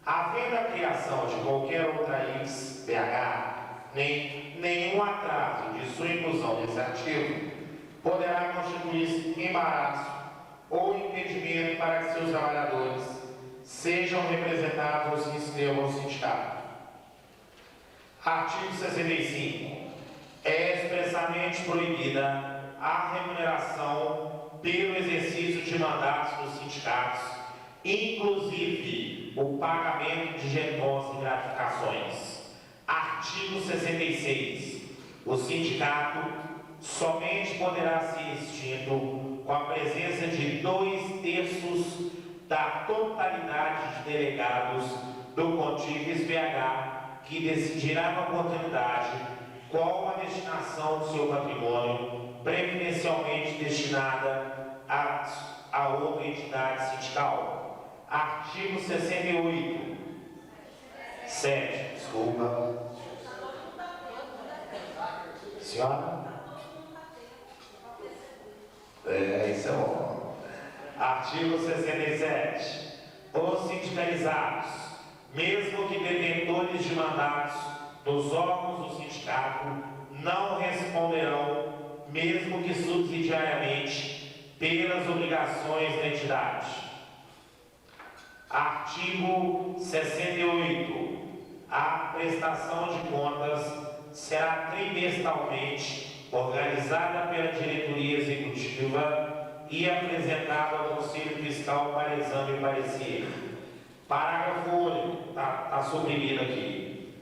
Havendo a criação de qualquer outra IX-BH, nem nenhum atraso de sua inclusão nesse artigo poderá constituir-se embaraço ou impedimento para que seus trabalhadores sejam representados ou se inscrevam no sindicato. Artigo 65. É expressamente proibida a remuneração pelo exercício de mandatos nos sindicatos, inclusive o pagamento de jetons e gratificações. Artigo 66. O sindicato somente poderá ser extinto com a presença de 2/3 da totalidade de delegados do Contígues BH, que decidirá na oportunidade qual a destinação do seu patrimônio preferencialmente destinada a outra entidade sindical. Artigo 68. 7. Desculpa. Senhora? Isso é bom. Artigo 67. Os sindicalizados, mesmo que detentores de mandatos dos órgãos do sindicato, não responderão, mesmo que subsidiariamente, pelas obrigações da entidade. Artigo 68. A prestação de contas será trimestralmente organizada pela diretoria executiva e apresentada ao Conselho Fiscal para exame e parecer. Parágrafo único. Está suprimido aqui.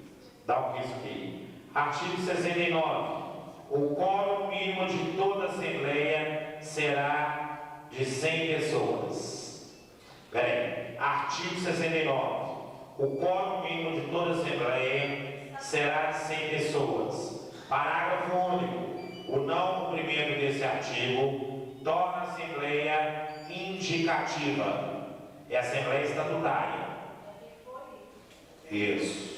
Dá o que isso aqui. Artigo 69. O quórum mínimo de toda Assembleia será de 100 pessoas. Artigo 69. O quórum mínimo de toda Assembleia será de 100 pessoas. Parágrafo único. O não cumprimento desse artigo torna a Assembleia indicativa. É a Assembleia estatutária. Isso.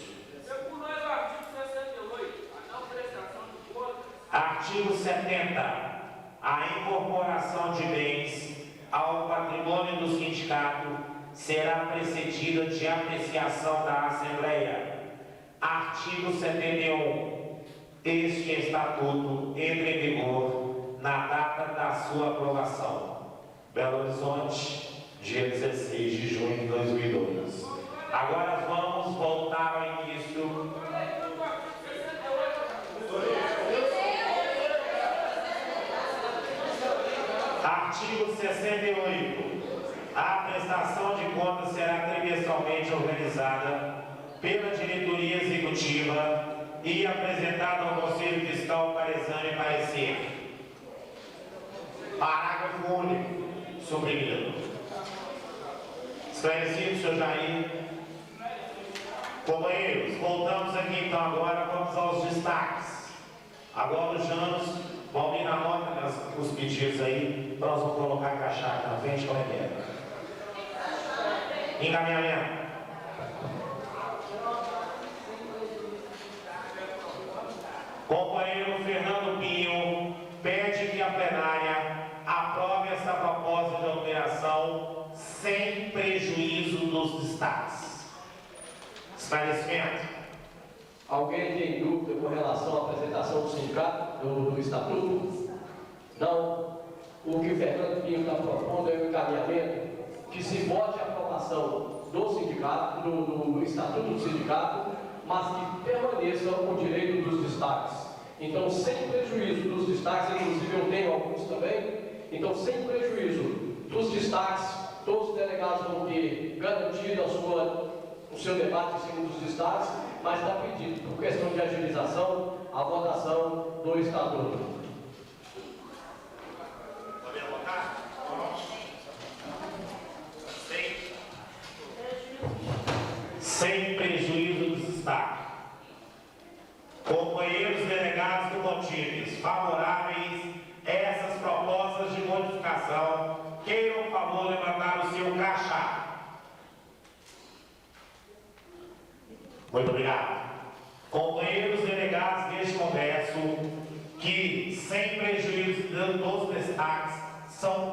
Artigo 70. A incorporação de bens ao patrimônio do sindicato será precedida de apreciação da Assembleia. Artigo 71. Este estatuto entra em vigor na data da sua aprovação. Belo Horizonte, dia 16 de junho de 2002. Agora vamos voltar ao início. Artigo 68. A prestação de contas será trimestralmente organizada pela diretoria executiva e apresentada ao Conselho Fiscal para exame e parecer. Parágrafo único. Suprimido. Esclarecido, senhor Jair? Companheiros, voltamos aqui então agora, vamos aos destaques. Agora os Janos vão vir na nota os pedidos aí, nós vamos colocar a caixa aqui na frente, como é que é? Encaminhamento. Companheiro Fernando Pinho pede que a plenária aprove essa proposta de alteração sem prejuízo dos destaques. Esclarecimento. Alguém tem dúvida com relação à apresentação do sindicato, do estatuto? Não. O que o Fernando Pinho está propondo é o encaminhamento que se vote a aprovação do sindicato, do estatuto do sindicato, mas que permaneça o direito dos destaques. Então, sem prejuízo dos destaques, inclusive eu tenho alguns também, então, sem prejuízo dos destaques, todos os delegados vão ter garantido o seu debate em cima dos destaques, mas está pedido, por questão de agilização, a votação do estatuto. Podemos votar? Sem prejuízo dos destaques. Companheiros delegados do Contígues, favoráveis a essas propostas de modificação, queiram, por favor, levantar o seu crachá. Muito obrigado. Companheiros delegados deste Congresso, que, sem prejuízo dos destaques, são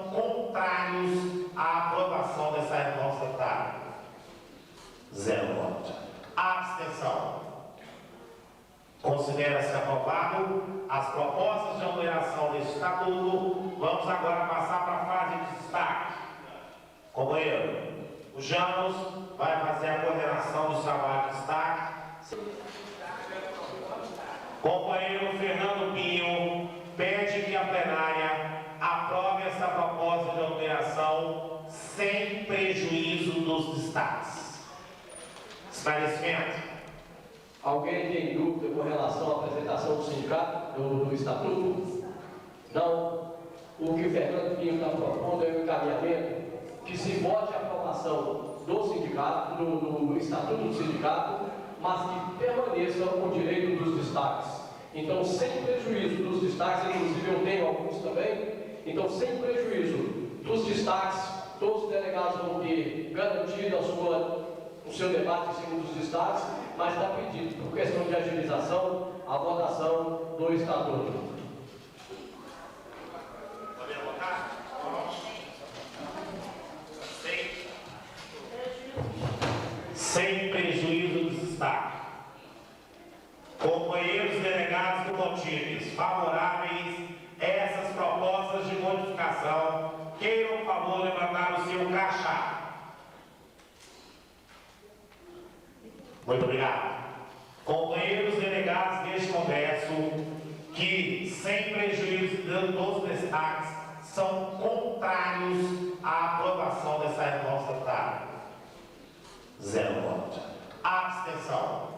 Considera-se aprovado as propostas de alteração deste estatuto. Vamos agora passar para a fase de destaque. Companheiro, o Janos vai fazer a coordenação do trabalho de destaque. Companheiro Fernando Pinho pede que a plenária aprove essa proposta de alteração sem prejuízo dos destaques. Esclarecimento. Alguém tem dúvida com relação à apresentação do sindicato, do estatuto? Não. O que o Fernando Pinho está propondo é um encaminhamento que se vote a aprovação do sindicato, do estatuto do sindicato, mas que permaneça o direito dos destaques. Então, sem prejuízo dos destaques, inclusive eu tenho alguns também, então, sem prejuízo dos destaques, todos os delegados vão ter garantido o seu debate em cima dos destaques, mas está pedido, por questão de agilização, a votação do estatuto. Podemos votar? Sem prejuízo dos destaques. Companheiros delegados do Contínuos, favoráveis a essas propostas de modificação, queiram, por favor, levantar o seu crachá. Muito obrigado. Companheiros delegados deste Congresso, que, sem prejuízo dos destaques, são contrários à aprovação dessa reforma estatutária. 0 votos. Abstenção.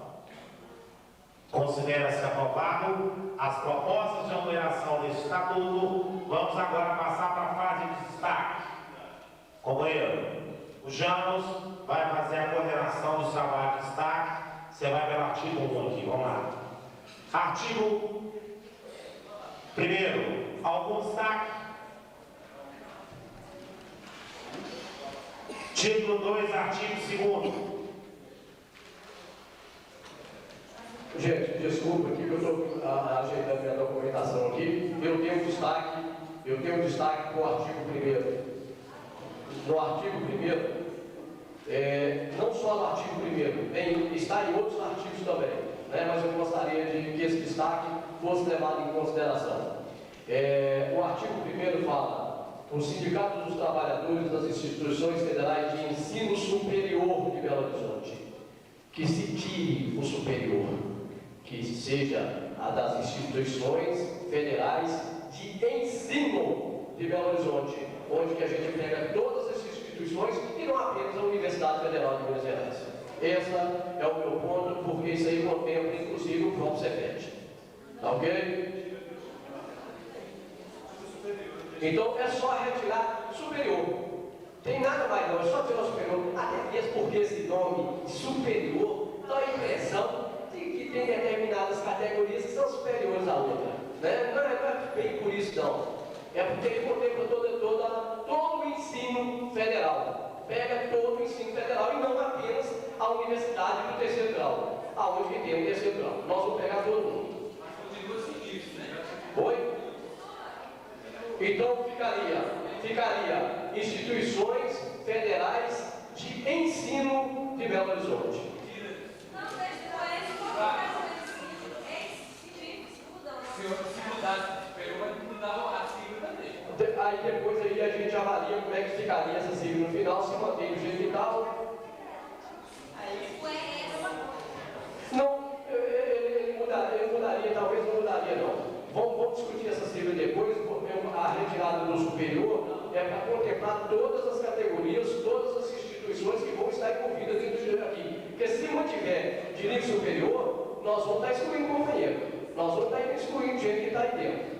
Considera-se aprovado as propostas de alteração deste estatuto. Vamos agora passar para a fase de destaque. Companheiro, o Janos vai fazer a coordenação dos trabalhos de destaque. Você vai pelo artigo 1 aqui, vamos lá. Artigo 1º, algum destaque? Título 2, artigo 2º. Gente, desculpa aqui que eu estou ajeitando minha documentação aqui. Eu tenho destaque para o artigo 1º. No artigo 1º, não só no artigo 1º, está em outros artigos também, né? Mas eu gostaria de que esse destaque fosse levado em consideração. O artigo 1º fala: o Sindicato dos Trabalhadores das Instituições Federais de Ensino Superior de Belo Horizonte, que se tire o superior, que seja a das instituições federais de ensino de Belo Horizonte, onde que a gente pega todas as instituições e não apenas a Universidade Federal de Minas Gerais. Esse é o meu ponto, porque isso aí contempla inclusive o próprio CEPET. Tá ok? Então é só retirar superior. Tem nada mais não, é só tirar o superior. Até mesmo porque esse nome superior dá a impressão de que tem determinadas categorias que são superiores à outra. Né? Não é bem por isso não. É porque ele contempla todo o ensino federal. Pega todo o ensino federal e não apenas a universidade do terceiro grau, aonde tem o terceiro grau. Nós vamos pegar todo mundo. Mas continua assim isso, né? Oi? Então ficaria instituições federais de ensino de Belo Horizonte. Não, deixa Se mudasse superior, vai mudar a sigla também. Aí depois aí a gente avalia como é que ficaria essa sigla no final, se mantém do jeito que está. Não, ele mudaria, talvez não mudaria não. Vamos discutir essa sigla depois, porque a retirada do superior é para contemplar todas as categorias, todas as instituições que vão estar envolvidas dentro do direito aqui. Porque se mantiver de nível superior, nós vamos estar excluindo o companheiro. Nós vamos estar excluindo gente que está aí dentro.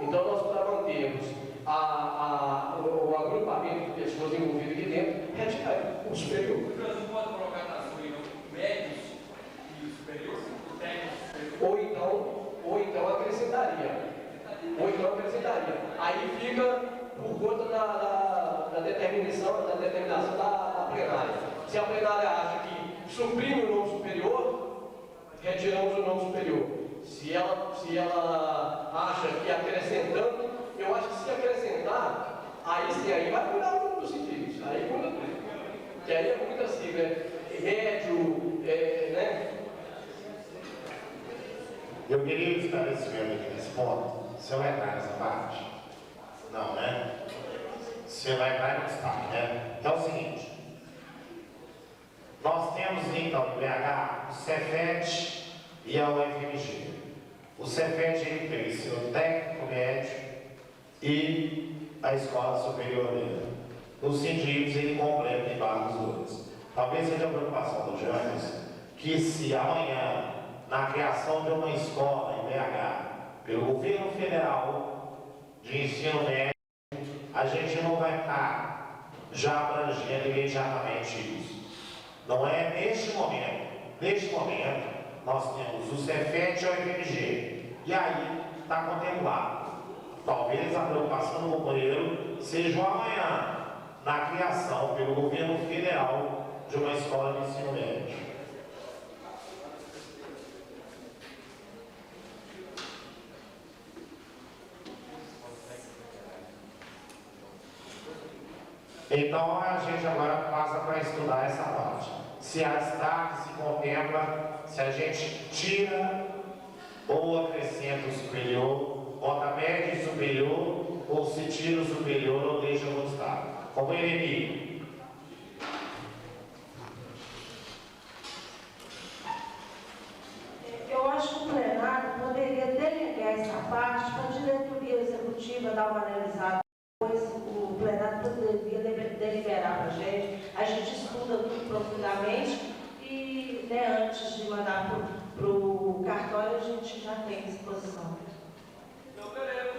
Então nós para mantermos o agrupamento de pessoas envolvidas aqui dentro, retirar o superior. O Brasil pode colocar na sua médios e superior, técnicos superior. Ou então acrescentaria. Aí fica por conta da determinação da plenária. Se a plenária acha que suprime o nome superior, retiramos o nome superior. Se ela acha que acrescentando, eu acho que se acrescentar, aí sim, aí vai mudar o nome dos científicos. Aí muda tudo. Que aí é muita sigla, médio, né? Eu queria um esclarecimento aqui nesse ponto. Você vai entrar nessa parte? Não, né? Você vai entrar no destaque, né? É o seguinte. Nós temos então no BH o Cefet e a UFMG. O Cefet ele tem o ensino técnico médio e a escola superior dele. Os científicos ele completa em vários outros. Talvez seja a preocupação do James que se amanhã, na criação de uma escola em BH, pelo governo federal de ensino médio, a gente não vai estar já abrangendo imediatamente isso. Não é neste momento. Neste momento, nós temos o Cefet e o UFMG. E aí está contemplado. Talvez a preocupação do companheiro seja o amanhã, na criação pelo governo federal de uma escola de ensino médio. Então a gente agora passa para estudar essa parte. Se a destaque se contempla, se a gente tira ou acrescenta o superior, bota médio e superior, ou se tira o superior ou deixa no destaque. Companheiro Emílio. Eu acho que o plenário poderia delegar essa parte para a diretoria executiva dar uma analisada. Depois o plenário poderia deliberar para a gente estuda tudo profundamente e antes de mandar para o cartório a gente já tem disposição.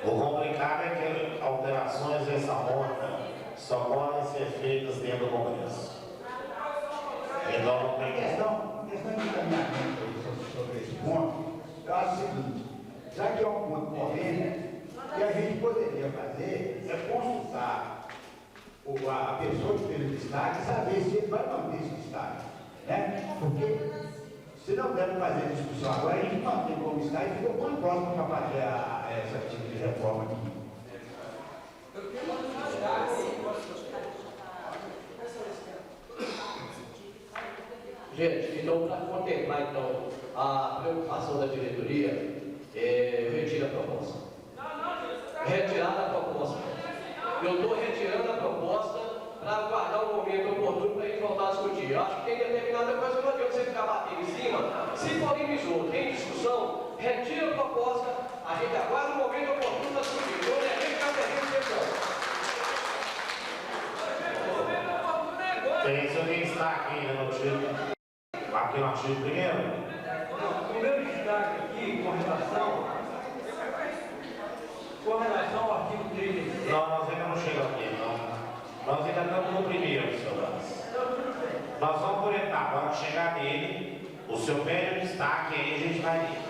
O complicado é que alterações dessa ordem só podem ser feitas dentro do Congresso. Então não tem questão de encaminhamento sobre esse ponto, eu acho o seguinte, já que é um ponto polêmico, o que a gente poderia fazer é consultar a pessoa que fez o destaque e saber se ele vai manter esse destaque. Né? Porque se não deve fazer discussão agora, a gente mantém como está e ficou com a próxima para fazer essa tipo de reforma aqui. Gente, então, para contemplar então, a preocupação da diretoria, retira a proposta. Retirada a proposta. Eu estou retirando a proposta para aguardar um momento oportuno para a gente voltar a discutir. Eu acho que tem determinada coisa que não adianta você ficar batendo em cima. Se polemizou, tem discussão, retira a proposta, a gente aguarda um momento oportuno para discutir. Não é nem ficar perdendo tempo. Tem seu destaque ainda no título. Aqui no artigo primeiro. O meu destaque aqui com relação ao artigo 36. Não, nós ainda não chegamos aqui, não. Nós ainda estamos no primeiro, senhor Vaz. Nós vamos por etapa, quando chegar nele, o seu pede o destaque, aí a gente vai ler.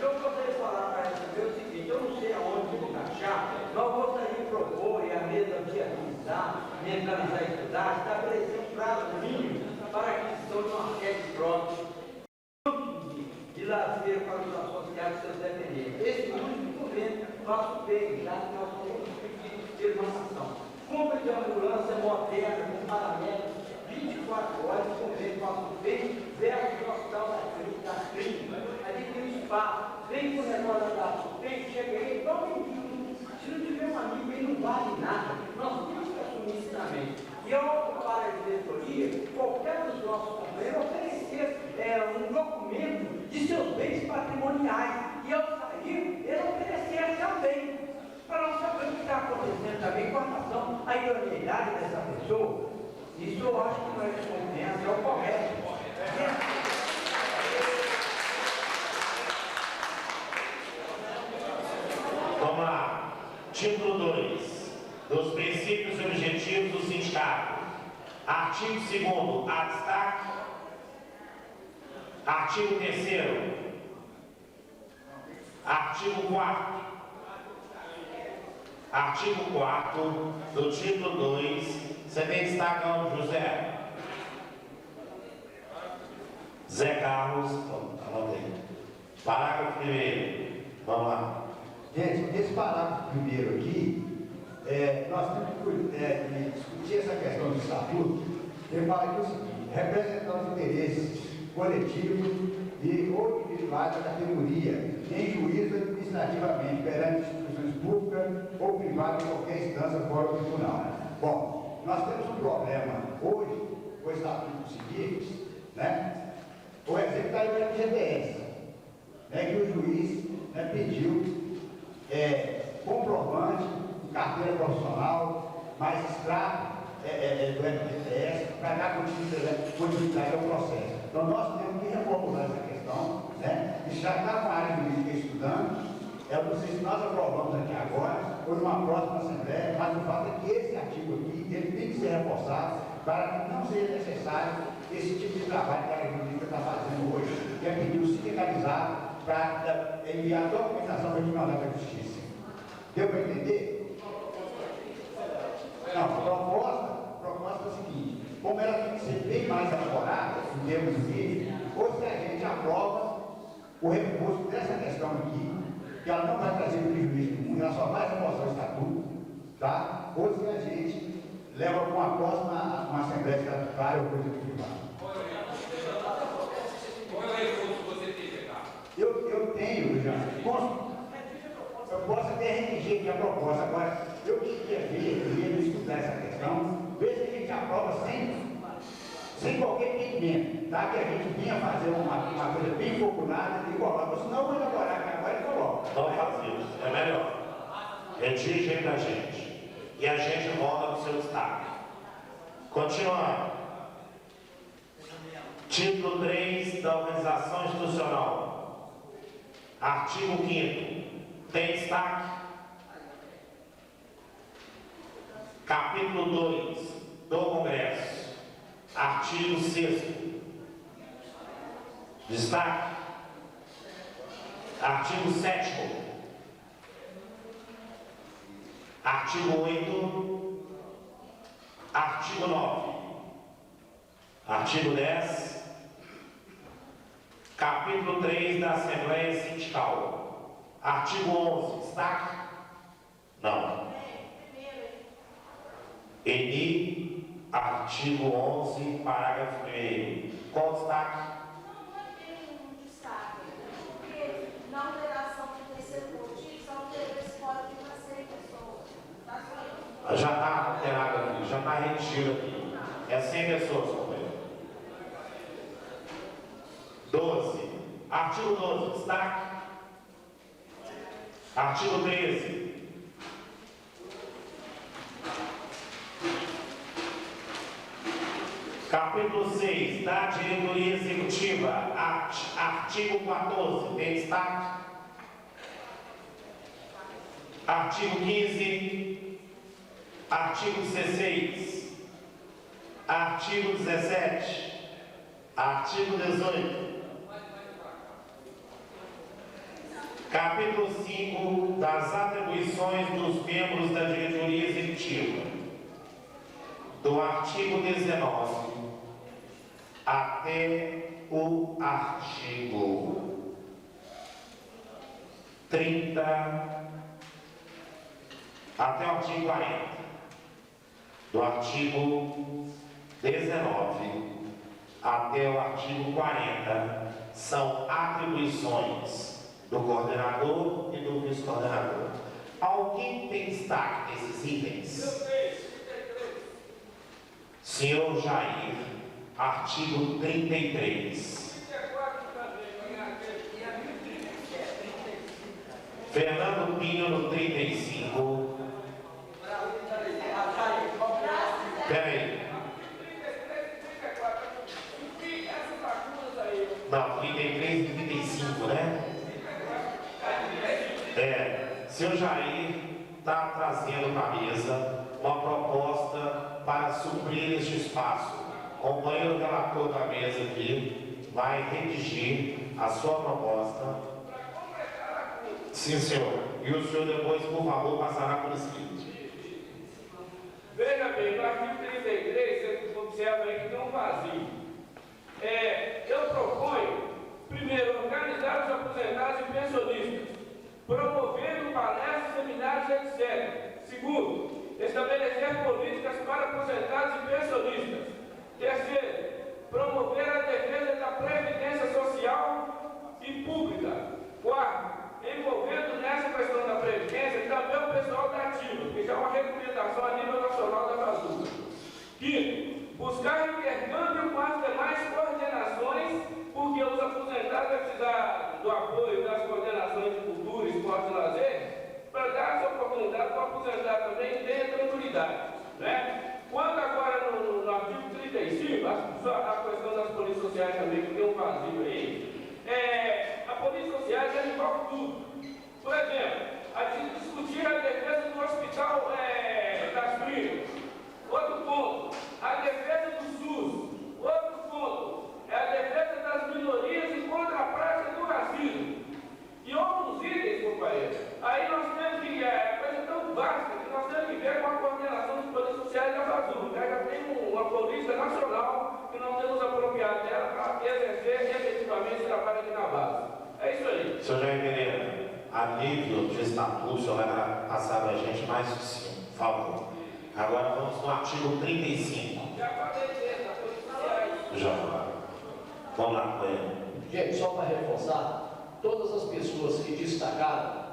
Eu gostaria de falar para essa o seguinte, eu não sei aonde vou encaixar, mas eu gostaria de propor, e a mesa viabilizar, mentalizar e estudar, estabelecer um prazo mínimo para a aquisição de uma arquétipo próprio de lazer para os associados e seus dependentes. Esse último governo faz o bem, já que nós temos pedido de irmanação. Compra de ambulância moderna, com paramédicos 24 horas, o governo faz o bem, versus o hospital da clínica, adquire espaço, vem com o negócio da vem, chega aí, toma um menino. Se não tiver um amigo, ele não vale nada. Nós temos que assumir isso também. E ao ocupar a diretoria, qualquer dos nossos companheiros oferecer um documento de seus bens patrimoniais. E ao sair, ele oferecer também. Para nós saber o que está acontecendo também com relação à idoneidade dessa pessoa. Isso eu acho que não é desconfiança, é o correto. Vamos lá. Título 2. Dos princípios e objetivos do sindicato. Artigo 2º, a destaque. Artigo 3º. Artigo 4º. Artigo 4º do título 2. Você tem destaque onde, José? Zé Carlos. Anotei. Parágrafo 1º. Vamos lá. Gente, nesse parágrafo primeiro aqui, nós temos que discutir essa questão do estatuto. Ele fala aqui o seguinte: representando os interesses coletivos e ou individuais da categoria, em juízo administrativamente, perante instituições públicas ou privadas em qualquer instância fora do tribunal. Bom, nós temos um problema hoje, com o Estatuto Civil, né? O exemplo está aí no FGTS, né, que o juiz, né, pediu comprovante, carteira profissional, magistrado do FGTS, para dar continuidade ao processo. Então nós temos que reformular essa questão, né? E já está com a área jurídica estudando. Eu não sei se nós aprovamos aqui agora, ou numa próxima Assembleia, mas o fato é que esse artigo aqui, ele tem que ser reforçado para que não seja necessário esse tipo de trabalho que a área jurídica está fazendo hoje, que é pedir o sindicalizado para enviar a documentação para a gente mandar para a Justiça. Deu para entender? Não, a proposta é a seguinte, como ela tem que ser bem mais elaborada, em termos jurídicos, ou se a gente aprova o recurso dessa questão aqui, que ela não vai trazer prejuízo nenhum, ela só vai reforçar o estatuto, tá? Ou se a gente leva para uma próxima uma Assembleia Estatutária ou coisa do que vai. Qual é o recurso que você tem, Ricardo? Eu tenho, já. Eu posso até redigir aqui a proposta, agora eu queria estudar essa questão, ver se a gente aprova sem qualquer impedimento, tá? Que a gente vinha fazer uma coisa bem focunada e coloca, senão eu vou elaborar aqui agora e coloco. Não faz isso, é melhor. Redige entre a gente. E a gente volta no seu destaque. Continuando. Título 3 da Organização Institucional. Artigo 5º. Tem destaque? Capítulo 2 do Congresso. Artigo 6º. Destaque. Artigo 7º. Artigo 8. Artigo 9. Artigo 10. Capítulo 3 da Assembleia Sindical. Artigo 11. Destaque? Não. ENI, artigo 11, parágrafo 1º. Qual destaque? Não tem um destaque, porque na alteração do terceiro motivo, só esse código para 100 pessoas. Já está alterado aqui, já está retido aqui. É 100 pessoas, companheiro. 12. Artigo 12, destaque. Artigo 13. Capítulo 6 da Diretoria Executiva, artigo 14, tem destaque. Artigo 15, artigo 16, artigo 17, artigo 18. Capítulo 5 das atribuições dos membros da Diretoria Executiva, do artigo 19 até o artigo 30, até o artigo 40, do artigo 19 até o artigo 40, são atribuições do coordenador e do vice-coordenador. Alguém tem destaque desses itens? Senhor Jair, artigo 33. Fernando Pinho, no 35. Peraí. Não, 33 e 35, né? Senhor Jair está trazendo para a mesa uma proposta para suprir este espaço. O companheiro relator da mesa aqui vai redigir a sua proposta. Sim, senhor. E o senhor depois, por favor, passará por escrito. Veja bem, no artigo 33, você observa aí que tem um vazio. Eu proponho, primeiro, organizar os aposentados e pensionistas, promovendo palestras, seminários, etc. Segundo, estabelecer políticas para aposentados e pensionistas. Terceiro, promover a defesa da previdência social Senhor Jair Pereira, a nível de estatuto, o senhor vai passar para a gente mais sucinto, por favor. Agora vamos no artigo 35. Já falei dele, na polícia. Já. Vamos lá com ele. Gente, só para reforçar, todas as pessoas que destacaram,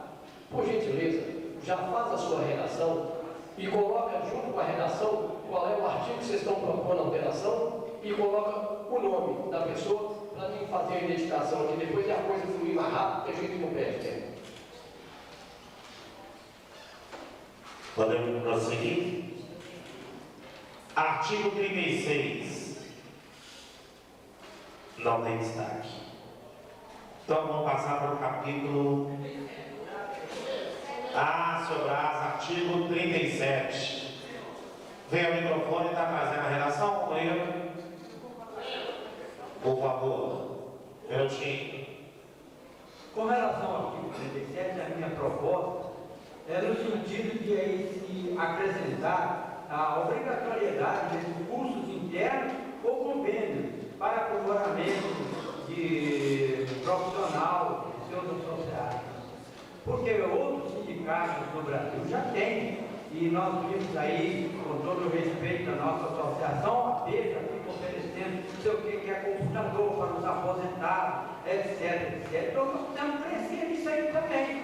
por gentileza, já faz a sua redação e coloca junto com a redação qual é o artigo que vocês estão propondo a alteração e coloca o nome da pessoa para mim fazer a identificação aqui depois e a coisa fluir mais rápido que a gente não perde tempo. Podemos prosseguir? Artigo 36. Não tem destaque. Então vamos passar para o capítulo. Senhor Braz, artigo 37. Vem ao microfone e está trazendo a redação, companheiro? Por favor. Minutinho. Com relação ao artigo 37, a minha proposta é no sentido de se acrescentar a obrigatoriedade de cursos internos ou convênios para aprimoramento de profissional de seus associados. Porque outros sindicatos no Brasil já têm, e nós vimos aí, com todo o respeito à nossa associação, a PEJA fica oferecendo não sei o que é computador para os aposentados, etc, etc. Então nós temos que crescer nisso aí também.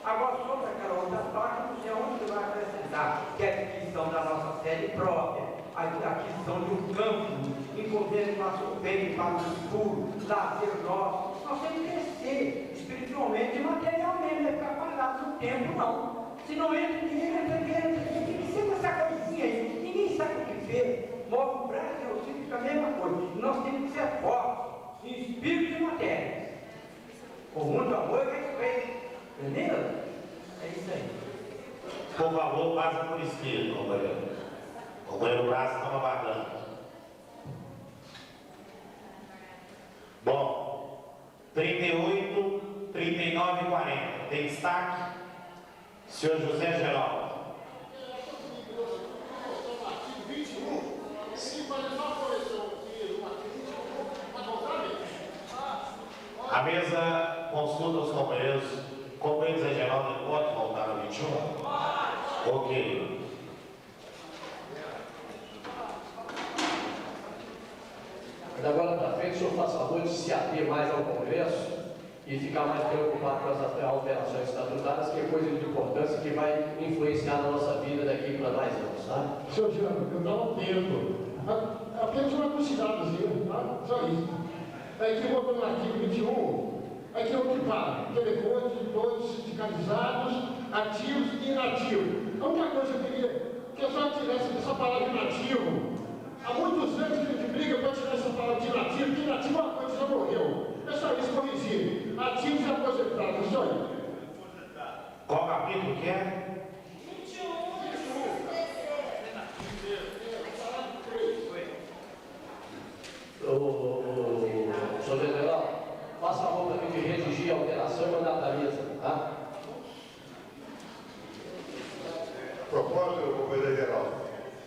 Agora, sobre aquela outra parte, não sei onde vai acrescentar, que é a adquisição da nossa sede própria, a aquisição de um campo, envolvendo nosso bem para o futuro, lazer nosso. Nós temos que crescer espiritualmente e materialmente, não é ficar parado no tempo, não. Se não entra dinheiro, tem que ser essa coisinha aí. Ninguém sabe o que fez. Move o Brasil, fica a mesma coisa. E nós temos que ser fortes, em espírito e matéria. Com muito amor e respeito. Entendeu? É isso aí. Por favor, passa por escrito, companheiro. Companheiro Braço, estamos aguardando. Bom, 38, 39 e 40. Tem destaque? Senhor José Geraldo. Artigo 21. Sim, mas não correção aqui no artigo 21. Mas contrário. A mesa consulta os companheiros. Companheiro José Geraldo, pode voltar no 21? Ok. Da agora para frente, o senhor faz favor de se ater mais ao Congresso e ficar mais preocupado com as alterações estatutárias, que é coisa de importância que vai influenciar na nossa vida daqui para mais anos, tá? Senhor Jean, eu estava atento. Apenas uma curiosidade, tá? Só isso. Aqui voltando no artigo 21, aqui é o que fala: telefone de todos sindicalizados, ativos e inativos. A única coisa que eu queria que a senhora tivesse essa palavra inativo. Há muitos anos que a gente briga para tirar essa palavra de inativo, que inativo é uma coisa que já morreu. É só isso corrigir. Ativos e aposentados, é só isso. Qual capítulo que é? 21. Senhor general, faça favor para mim de redigir a alteração e mandar para a mesa, tá? Propósito, companheiro geral,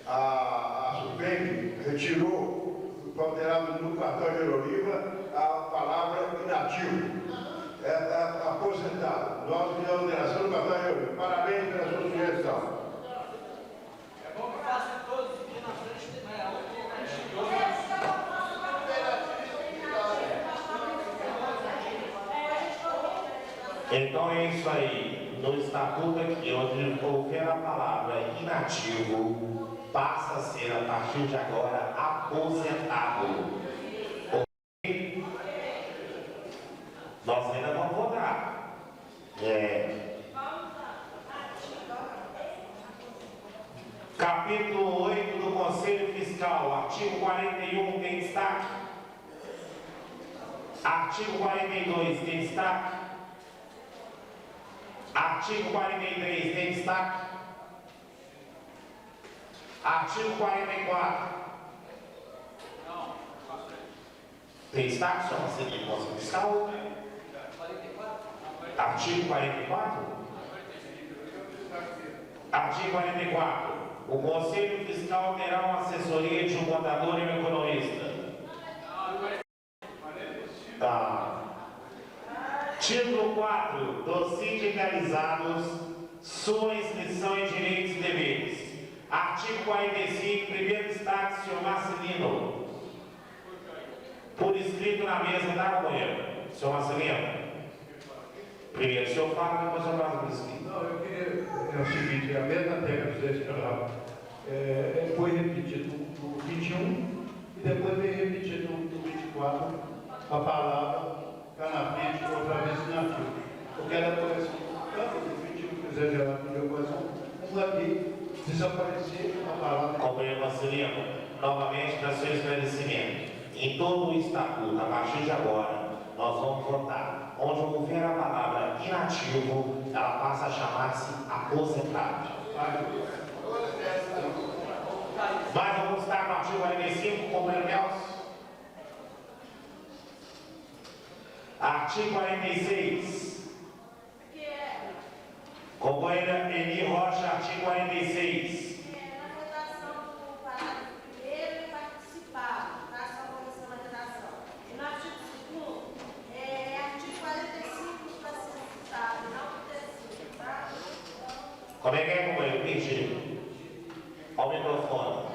a SUPEM retirou, foi alterado no cartório de Oliva, a palavra inativo, aposentado. Nós fizemos a alteração no cartório de Oliva. Parabéns pela sua sugestão. É bom que faça todos aqui na frente de Então é isso aí. No estatuto aqui, onde houver a palavra inativo, passa a ser, a partir de agora, aposentado. Ok? Nós ainda vamos votar. Capítulo 8 do Conselho Fiscal, artigo 41, tem destaque? Artigo 42, tem destaque? Artigo 43, tem destaque? Artigo 44. Não, Tem destaque? Só para seguir o Conselho Fiscal? Artigo 44? Artigo 44. O Conselho Fiscal terá uma assessoria de um contador e um economista. Título 4. Dos sindicalizados, sua inscrição em direitos e deveres. Artigo 45, primeiro destaque, senhor Marcelino. Por escrito na mesa, tá, companheiro? Senhor Marcelino. Primeiro o senhor fala, depois eu falo por escrito. Não, eu queria, é o seguinte, a mesma tecla que vocês falaram, foi repetido no 21 e depois veio repetido no 24 a palavra cá na frente, outra vez na fila. Porque ela aparece tanto no 21 que o Zé Geraldo pediu uma aqui, desaparecer a palavra. Companheiro Marcelino, novamente para seu esclarecimento. Em todo o estatuto, a partir de agora, nós vamos votar. Onde houver a palavra inativo, ela passa a chamar-se aposentado. Mais algum destaque no artigo 45, companheiro Nelson? Artigo 46. Companheira Eni Rocha, artigo 46. Na votação do parágrafo primeiro, ele participar, tá? Só comissão da redação. E no artigo 2º, artigo 45 para ser citado, não 35, tá? Como é que é, companheiro? Pedido. Ao microfone.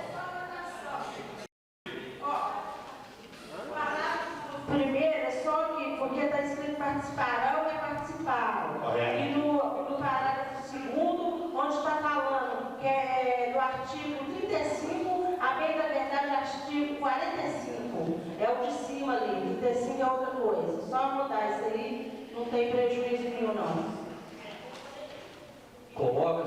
Primeiro é só que, porque está escrito participarão e participaram. Correto. E no parágrafo 2º, onde está falando que é do artigo 35, a bem da verdade, artigo 45. É o de cima ali, 35 é outra coisa. Só mudar isso aí, não tem prejuízo nenhum, não. Coloca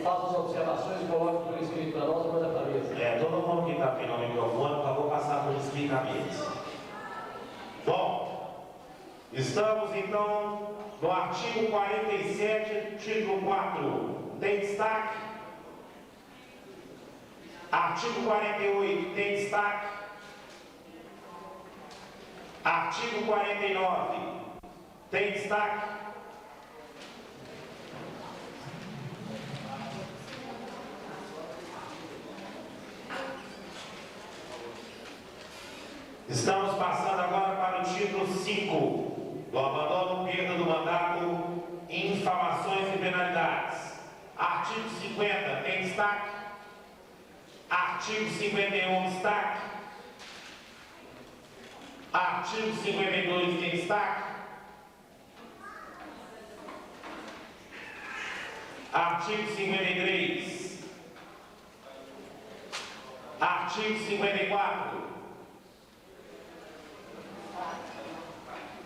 faça as observações e coloque por escrito para nós, manda para a mesa. Todo mundo que está aqui no microfone, por favor, passar por escrito a mesa. Bom, estamos então no artigo 47, título 4. Tem destaque? Artigo 48, tem destaque? Artigo 49, tem destaque? Estamos passando agora para o título 5, do abandono, perda do mandato, infamações e penalidades. Artigo 50, tem destaque? Artigo 51, destaque? Artigo 52, tem destaque? Artigo 53. Artigo 54.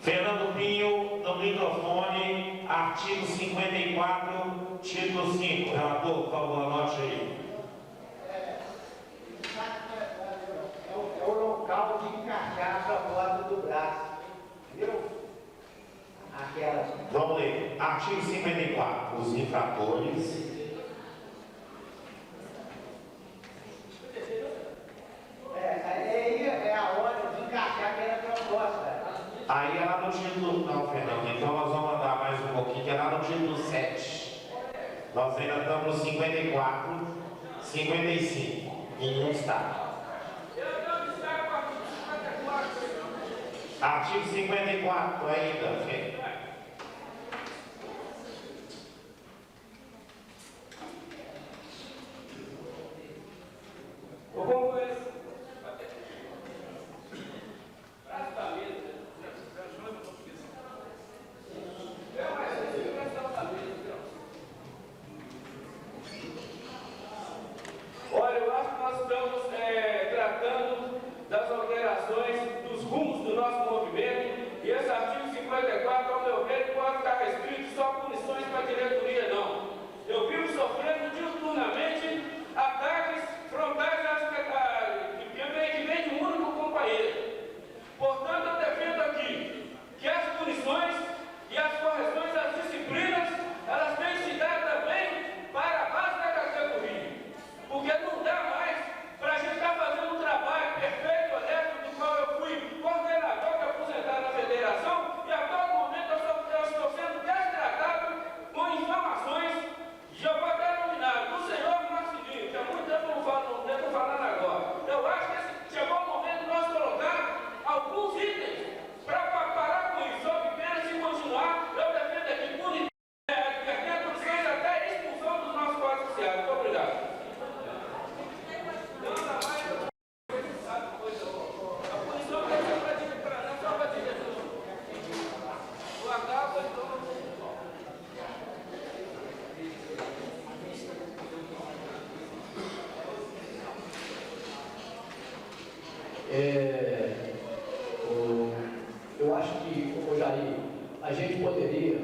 Fernando Pinho, no microfone, artigo 54, título 5. Relator, por favor, anote aí. É o local de encaixar a borda do braço. Viu? Aquela. Vamos ler. Artigo 54. Os infratores. Aí é a hora de encaixar aquela proposta. Aí é lá no título. Não, Fernando, então nós vamos andar mais um pouquinho, que é lá no título 7. Nós ainda estamos no 54, 55. Nenhum está. Artigo 54 ainda, Fê. Olha, eu acho que nós estamos tratando das alterações dos rumos do nosso movimento, e esse artigo 54, ao meu ver, pode estar restrito só a punições para a diretoria, não. Eu vivo sofrendo diuturnamente ataques frontais à secretaria, que vem de um único companheiro. Portanto, eu defendo aqui que as punições e as correções das disciplinas, elas têm que se dar também para a base da categoria. Porque não dá mais para a gente estar fazendo um trabalho perfeito, honesto, do qual eu fui coordenador de aposentado na federação, e a todo momento eu a gente poderia,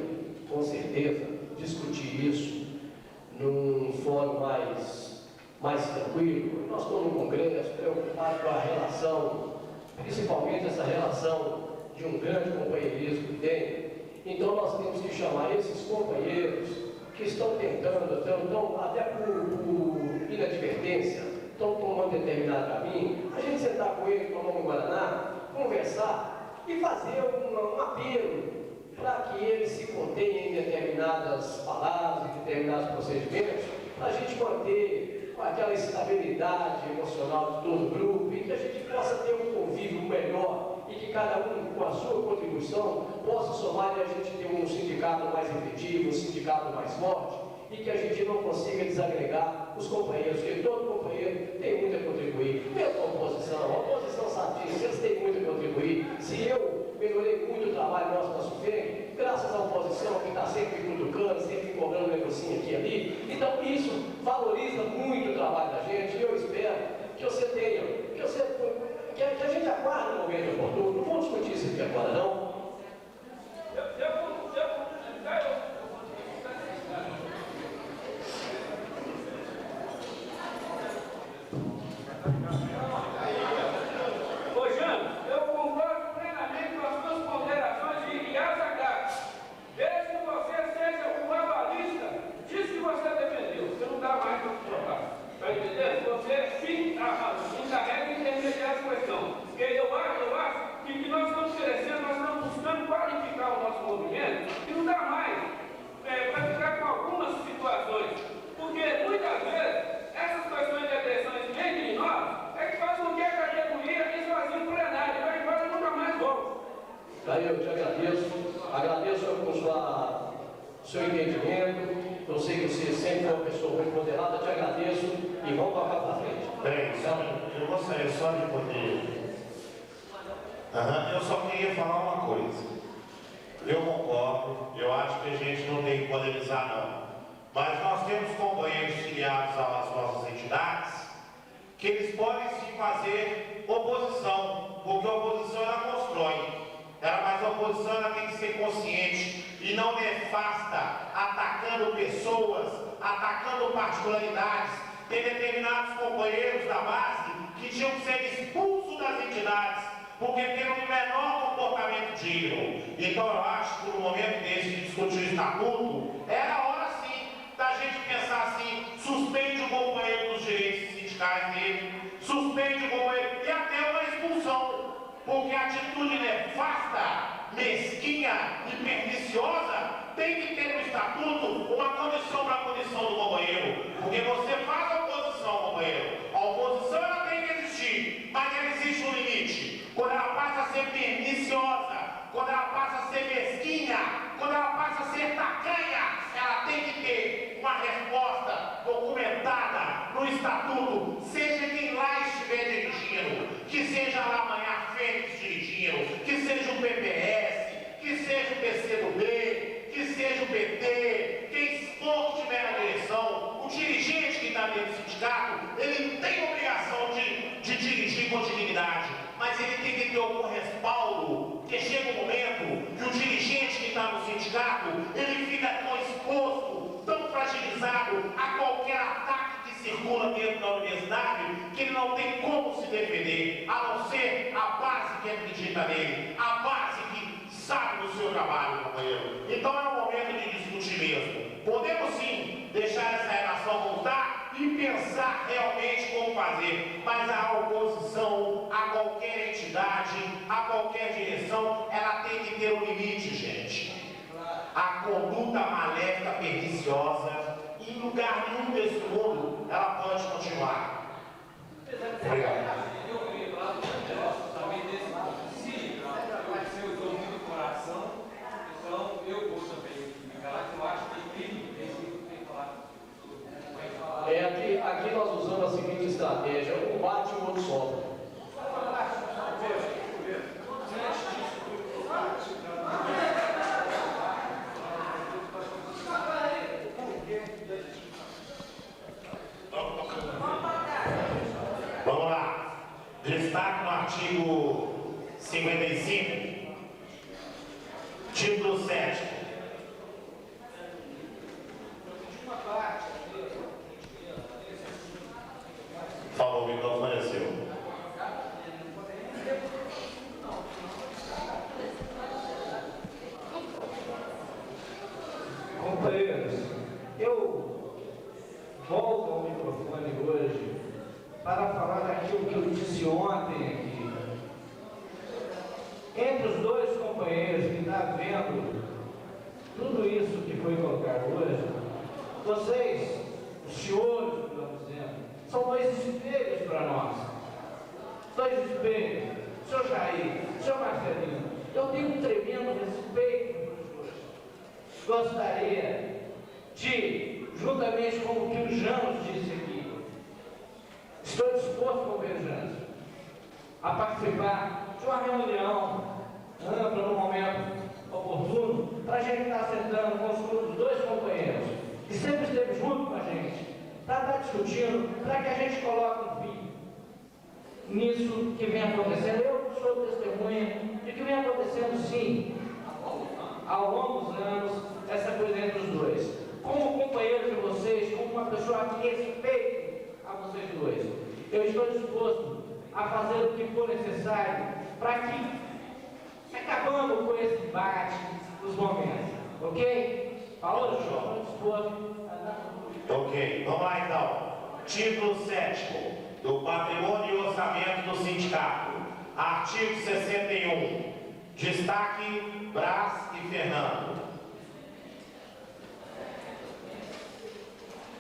com certeza, discutir isso num fórum mais tranquilo. Nós estamos no Congresso preocupados com a relação, principalmente essa relação de um grande companheirismo que tem. Então nós temos que chamar esses companheiros que estão tentando, até por inadvertência, estão tomando determinado caminho, a gente sentar com eles, tomar um Guaraná, conversar e fazer um apelo para que eles se contenham em determinadas palavras, em determinados procedimentos, para a gente manter aquela estabilidade emocional de todo o grupo e que a gente possa ter um convívio melhor e que cada um, com a sua contribuição, possa somar e a gente ter um sindicato mais efetivo, um sindicato mais forte e que a gente não consiga desagregar os companheiros, porque todo companheiro tem muito a contribuir. Mesmo a oposição sabe disso, eles têm muito a contribuir. Se eu melhorei muito o trabalho nosso na SUFEM, graças à oposição que está sempre cutucando, sempre cobrando um negocinho aqui e ali, então isso valoriza muito o trabalho da gente e eu espero que você tenha, que a gente aguarde o momento oportuno. Não vamos discutir isso aqui agora, não. Eu te agradeço o seu entendimento. Eu sei que você sempre é uma pessoa muito moderada, te agradeço e vamos tocar para frente. Bem, eu gostaria só de poder. Eu só queria falar uma coisa. Eu concordo, eu acho que a gente não tem que polemizar, não. Mas nós temos companheiros filiados às nossas entidades que eles podem sim fazer oposição, porque a oposição ela constrói. Mas a oposição ela tem que ser consciente e não nefasta, atacando pessoas, atacando particularidades. Tem determinados companheiros da base que tinham que ser expulsos das entidades, porque tem um menor comportamento digno. Então eu acho que no momento desse de discutir o estatuto, era hora sim da gente pensar assim, suspende o companheiro dos direitos sindicais dele, suspende o companheiro e até uma expulsão. Porque a atitude nefasta, mesquinha e perniciosa tem que ter no estatuto uma condição para a condição do companheiro. Porque você faz a oposição, companheiro. A oposição ela tem que existir, mas ela existe um limite. Quando ela passa a ser perniciosa, quando ela passa a ser mesquinha, quando ela passa a ser tacanha, ela tem que ter uma resposta documentada no estatuto, seja quem lá estiver dirigindo, que seja lá amanhã Fênix dirigindo, que seja o PPS, que seja o PCdoB, que seja o PT, quem for que estiver na direção, o dirigente que está dentro do sindicato, ele tem obrigação de dirigir com dignidade, mas ele tem que ter algum respaldo, porque chega um momento que o dirigente que está no sindicato, ele fica tão exposto, tão fragilizado a qualquer ataque que circula dentro da universidade, que ele não tem como se defender, a não ser a base que acredita nele, a base que sabe do seu trabalho, companheiro. Então é o momento de discutir mesmo. Podemos sim deixar essa relação voltar e pensar realmente como fazer, mas a oposição a qualquer entidade, a qualquer direção, ela tem que ter um limite, gente. A conduta maléfica, perniciosa, em lugar nenhum desse mundo, ela pode continuar. Obrigado. Aqui nós usamos a seguinte estratégia: um bate e o outro solta. Vamos lá. Destaque no artigo 55. Título 7. Por favor, o microfone é seu. Companheiros, eu volto ao microfone hoje para falar daquilo que eu disse ontem aqui. Entre os dois companheiros que estão vendo tudo isso que foi colocado hoje, vocês, os senhores, estamos dizendo, são dois espelhos para nós. Dois espelhos. Senhor Jair, senhor Marcelino, eu tenho um tremendo respeito por vocês. Gostaria de, juntamente com o que o Janos disse aqui, estou disposto, companheiro Janos, a participar de uma reunião ampla no momento oportuno, para a gente estar sentando com os dois companheiros, que sempre esteve junto com a gente, para estar discutindo, para que a gente coloque um fim nisso que vem acontecendo. Eu sou testemunha de que vem acontecendo, sim, ao longo dos anos, essa coisa entre os dois. Como companheiro de vocês, como uma pessoa que respeita a vocês dois, eu estou disposto a fazer o que for necessário para que, acabando com esse embate dos momentos, ok? Falou, João? Estou disposto. Ok, vamos lá então. Título 7 do Patrimônio e Orçamento do Sindicato. Artigo 61. Destaque Brás e Fernando.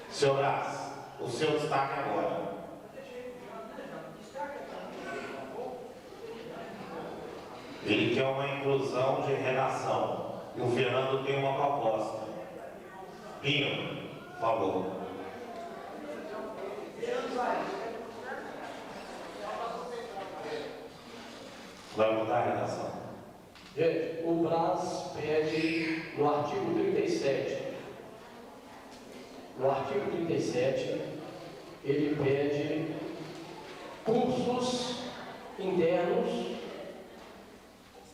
Senhor Brás, o seu destaque agora. Ele quer uma inclusão de redação. E o Fernando tem uma proposta. Pinho, por favor. Vai mudar a redação. Gente, o Brás pede no artigo 37. No artigo 37, ele pede cursos internos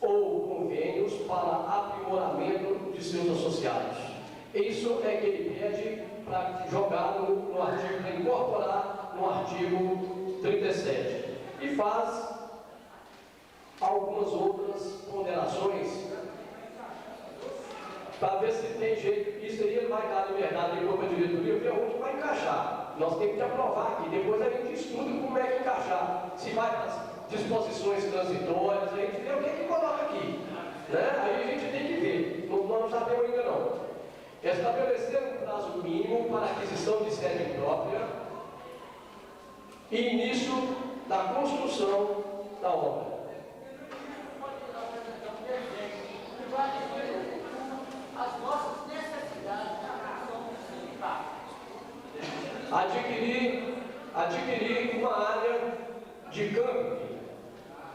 ou convênios para aprimoramento de seus associados. Isso é que ele pede para jogar no artigo, para incorporar no artigo 37. E faz algumas outras ponderações para ver se tem jeito. Isso aí ele vai dar liberdade para a diretoria, ver onde vai encaixar. Nós temos que aprovar aqui, depois a gente estuda como é que encaixar. Se vai para as disposições transitórias, a gente vê o que é que coloca aqui. Né? Aí a gente tem que ver, nós não sabemos ainda não. Estabelecer um prazo mínimo para aquisição de sede própria e início da construção da obra. As nossas necessidades na ação do sindicato. Adquirir uma área de camping.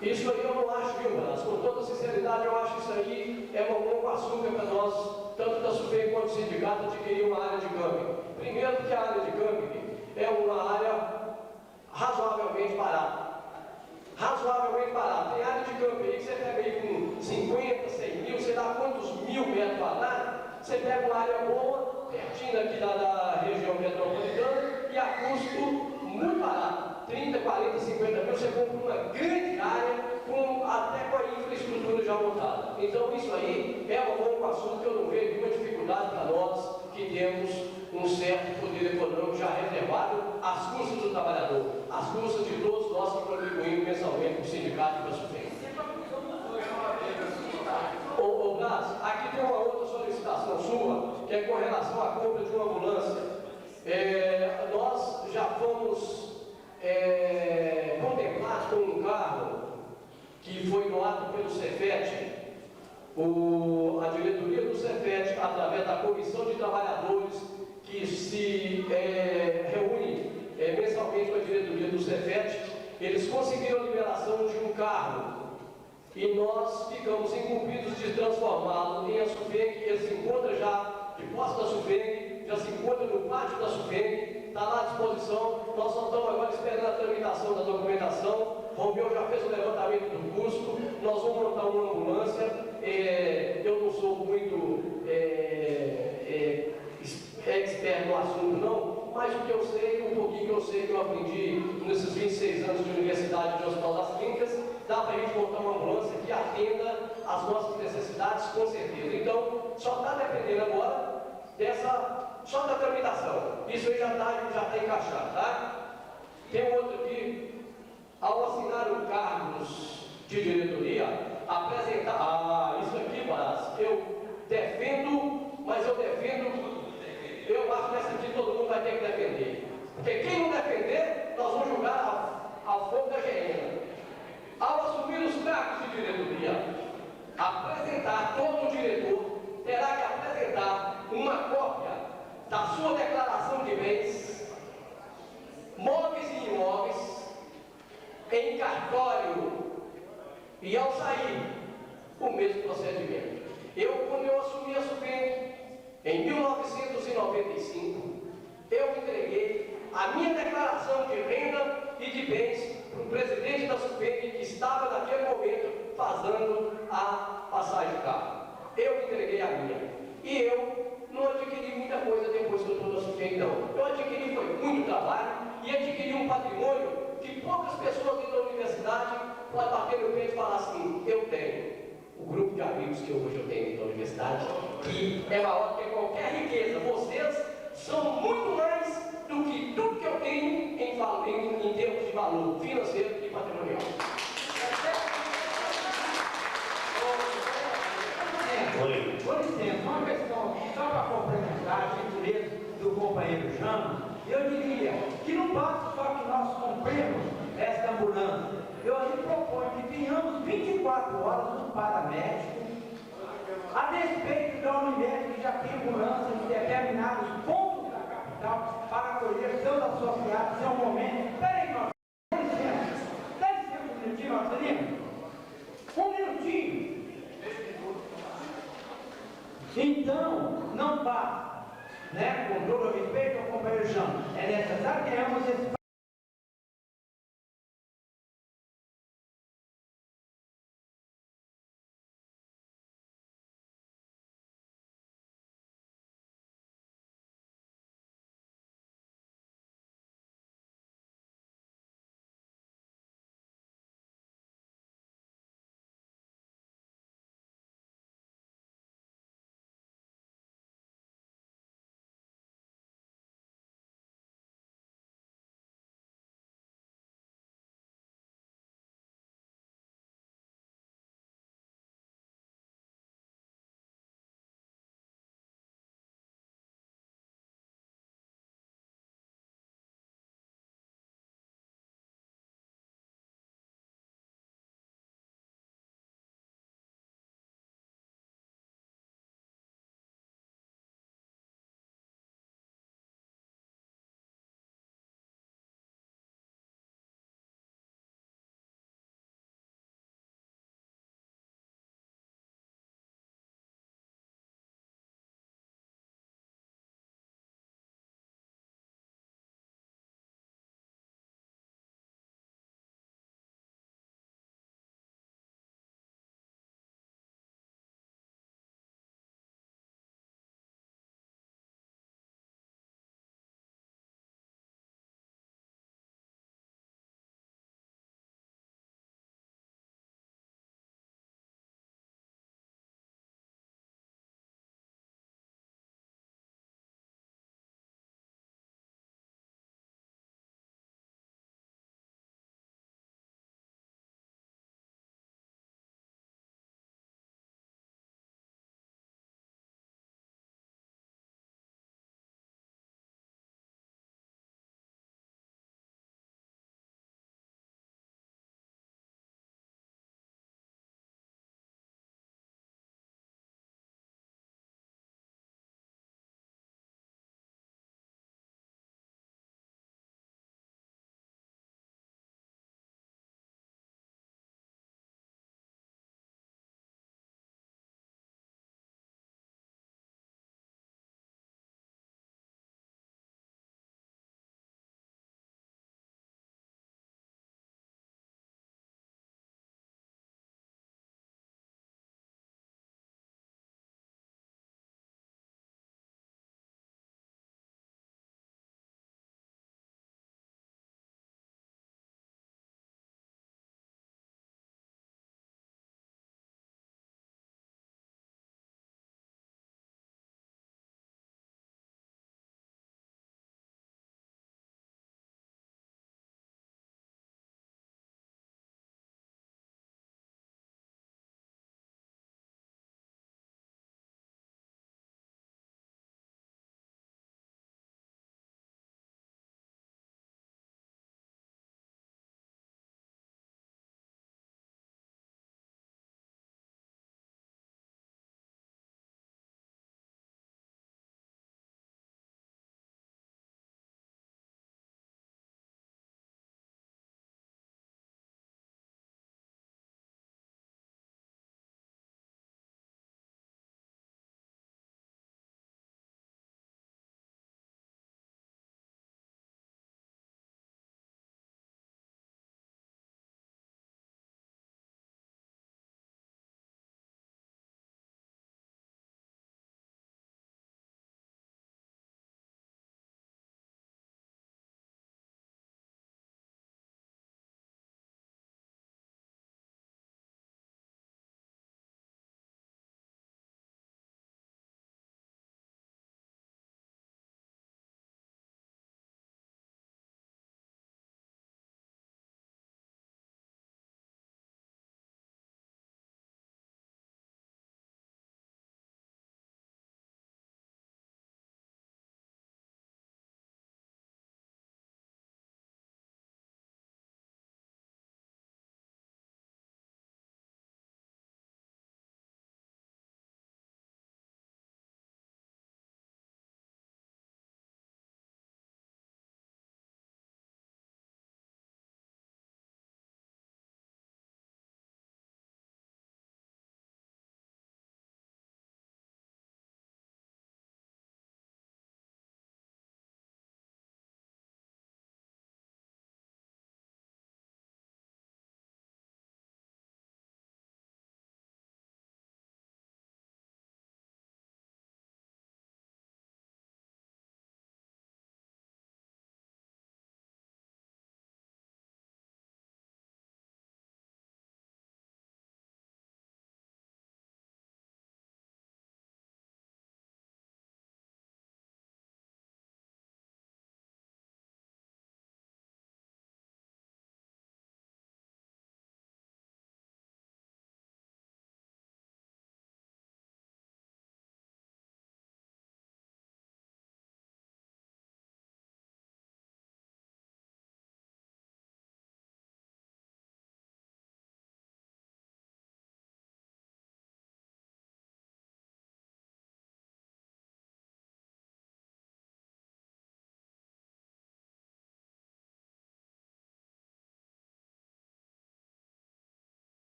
Isso aí eu não acho, viu, Brás? Com toda sinceridade, eu acho que isso aí é mamão com açúcar para nós, tanto da SUFEI quanto do sindicato, adquirir uma área de camping. Primeiro que a área de camping é uma área razoavelmente barata. Razoavelmente barata. Tem área de camping aí que você pega aí com 50, 100 mil, sei lá quantos mil metros quadrados, você pega uma área boa, pertinho aqui da região metropolitana, e a custo muito barato. 30, 40, 50 mil, você compra uma grande área, até com a infraestrutura já montada. Então isso aí é uma bom assunto que eu não vejo nenhuma dificuldade para nós que temos um certo poder econômico já reservado às custas do trabalhador, às custas de todos nós que contribuímos mensalmente para o sindicato e para a SUFEI. Ô Brás, aqui tem uma outra solicitação sua, que é com relação à compra de uma ambulância. Nós já fomos contemplados com um carro que foi doado pelo Cefet. A diretoria do Cefet, através da Comissão de Trabalhadores, que se reúne mensalmente com a diretoria do Cefet, eles conseguiram a liberação de um carro e nós ficamos incumbidos de transformá-lo em a SUFENG. Ele se encontra já de posse da SUFENG, já se encontra no pátio da SUFENG, está lá à disposição. Nós só estamos agora esperando a tramitação da documentação. Romeu já fez o levantamento do custo, nós vamos montar uma ambulância. Eu não sou mas o que eu sei, um pouquinho que eu sei, que eu aprendi nesses 26 anos de universidade de Hospital das Clínicas, dá para a gente montar uma ambulância que atenda às nossas necessidades, com certeza. Então, só está dependendo agora só da tramitação. Isso aí já está encaixado, tá? Tem um outro aqui, ao assinar o cargos de diretoria, apresentar, isso aqui, Parás, eu defendo, mas eu acho que essa aqui todo mundo vai ter que defender. Porque quem não defender, nós vamos jogar ao fogo da hiena. Ao assumir os cargos de diretoria, todo diretor terá que apresentar uma cópia da sua declaração de bens, móveis e imóveis, em cartório, e ao sair, o mesmo procedimento. Quando eu assumi a SUPENG, em 1995, eu entreguei a minha declaração de renda e de bens para o presidente da SUPENG, que estava naquele momento fazendo a passagem de carro. Eu entreguei a minha. E eu não adquiri muita coisa depois que eu estou na SUPENG, não. Eu adquiri foi muito trabalho e adquiri um patrimônio que poucas pessoas dentro da universidade podem bater no peito e falar assim: eu tenho. O grupo de amigos que hoje eu tenho na universidade, que é maior que qualquer riqueza. Vocês são muito mais do que tudo que eu tenho em termos de valor financeiro e patrimonial. Com licença, uma questão só para complementar a gentileza do companheiro Jano, eu diria que não basta só que nós compremos esta ambulância. Eu lhe proponho que tenhamos 24 horas um paramédico, a despeito da Unimed, que já tem ambulância em determinados pontos da capital para acolher seus associados em um momento. Peraí, nós. Dá licença um minutinho, Marcelino. Um minutinho. Então, não basta, né? Com todo o respeito ao companheiro João, é necessário que tenhamos esse